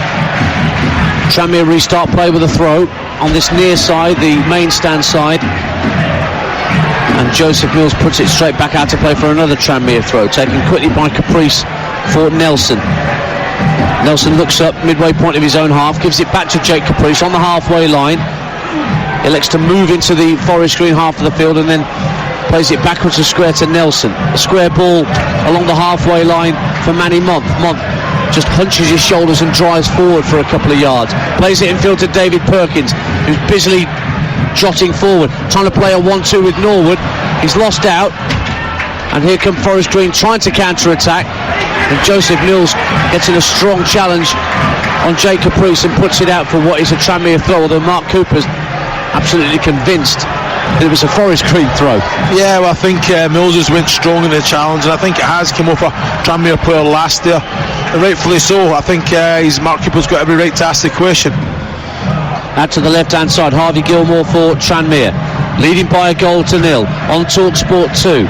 Tranmere restart play with a throw on this near side, the main stand side, and Joseph Mills puts it straight back out to play for another Tranmere throw, taken quickly by Caprice for Nelson. Nelson looks up midway point of his own half, gives it back to Jake Caprice on the halfway line, elects to move into the Forest Green half of the field and then plays it backwards to square to Nelson. A square ball along the halfway line for Manny Month. Month just hunches his shoulders and drives forward for a couple of yards. Plays it infield to David Perkins, who's busily trotting forward, trying to play a 1-2 with Norwood. He's lost out, and here come Forest Green trying to counter-attack, and Joseph Mills gets in a strong challenge on Jake Caprice and puts it out for what is a Tranmere throw, although Mark Cooper's absolutely convinced that it was a Forest Green throw. Yeah, well, I think Mills has went strong in the challenge, and I think it has come off a Tranmere player last year, and rightfully so. I think Mark Cooper's got every right to ask the question. Out to the left-hand side, Harvey Gilmore for Tranmere, leading by a goal to nil on Talksport 2.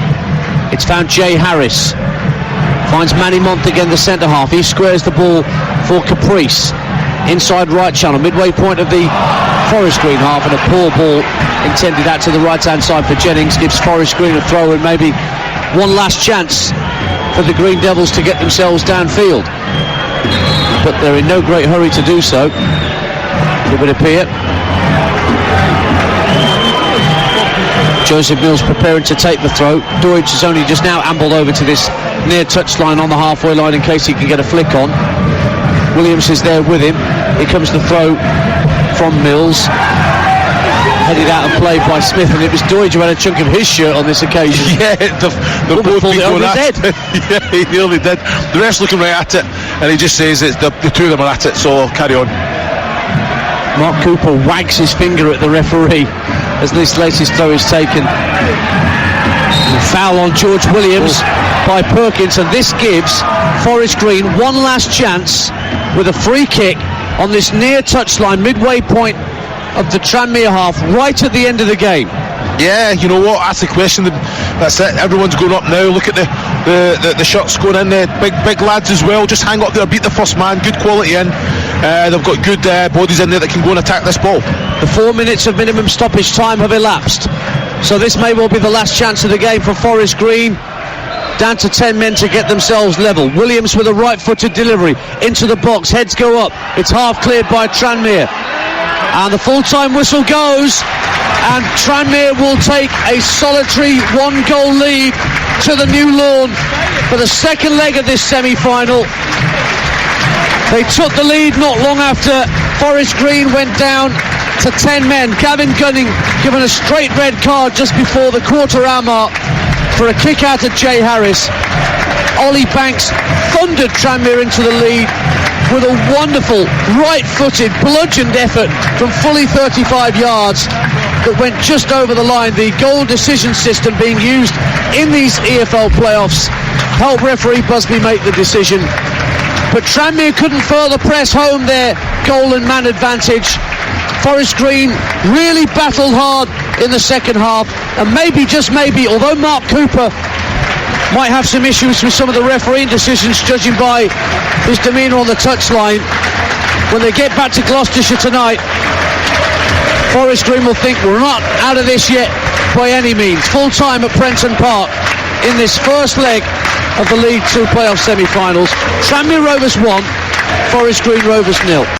It's found Jay Harris, finds Manny Month again, the centre half. He squares the ball for Caprice, inside right channel, midway point of the Forest Green half, and a poor ball intended out to the right-hand side for Jennings gives Forest Green a throw and maybe one last chance for the Green Devils to get themselves downfield, but they're in no great hurry to do so, it would appear. Joseph Mills preparing to take the throw. Deutsch has only just now ambled over to this near touchline on the halfway line in case he can get a flick on. Williams is there with him. Here comes the throw from Mills, headed out of play by Smith, and it was Deutsch who had a chunk of his shirt on this occasion. Yeah, the both pulled it over his head. Yeah, he nearly did. The ref's looking right at it, and he just says the two of them are at it, so I'll carry on. Mark Cooper wags his finger at the referee as this latest throw is taken. A foul on George Williams by Perkins, and this gives Forest Green one last chance with a free kick on this near touchline, midway point of the Tranmere half, right at the end of the game. Yeah, you know what? That's the question. That's it. Everyone's going up now. Look at the shots going in there. Big lads as well. Just hang up there, beat the first man. Good quality in. They've got good bodies in there that can go and attack this ball. The 4 minutes of minimum stoppage time have elapsed, so this may well be the last chance of the game for Forest Green. Down to 10 men to get themselves level. Williams with a right-footed delivery into the box. Heads go up. It's half cleared by Tranmere. And the full-time whistle goes, and Tranmere will take a solitary one-goal lead to the new lawn for the second leg of this semi-final. They took the lead not long after Forest Green went down to 10 men. Gavin Gunning given a straight red card just before the quarter-hour mark for a kick out at Jay Harris. Ollie Banks thundered Tranmere into the lead with a wonderful right-footed bludgeoned effort from fully 35 yards that went just over the line. The goal decision system being used in these EFL playoffs helped referee Busby make the decision, but Tranmere couldn't further press home their goal and man advantage. Forest Green really battled hard in the second half, and maybe, just maybe, although Mark Cooper might have some issues with some of the refereeing decisions, judging by his demeanour on the touchline, when they get back to Gloucestershire tonight, Forest Green will think we're not out of this yet by any means. Full time at Prenton Park in this first leg of the League Two playoff semi-finals. Tranmere Rovers 1, Forest Green Rovers 0.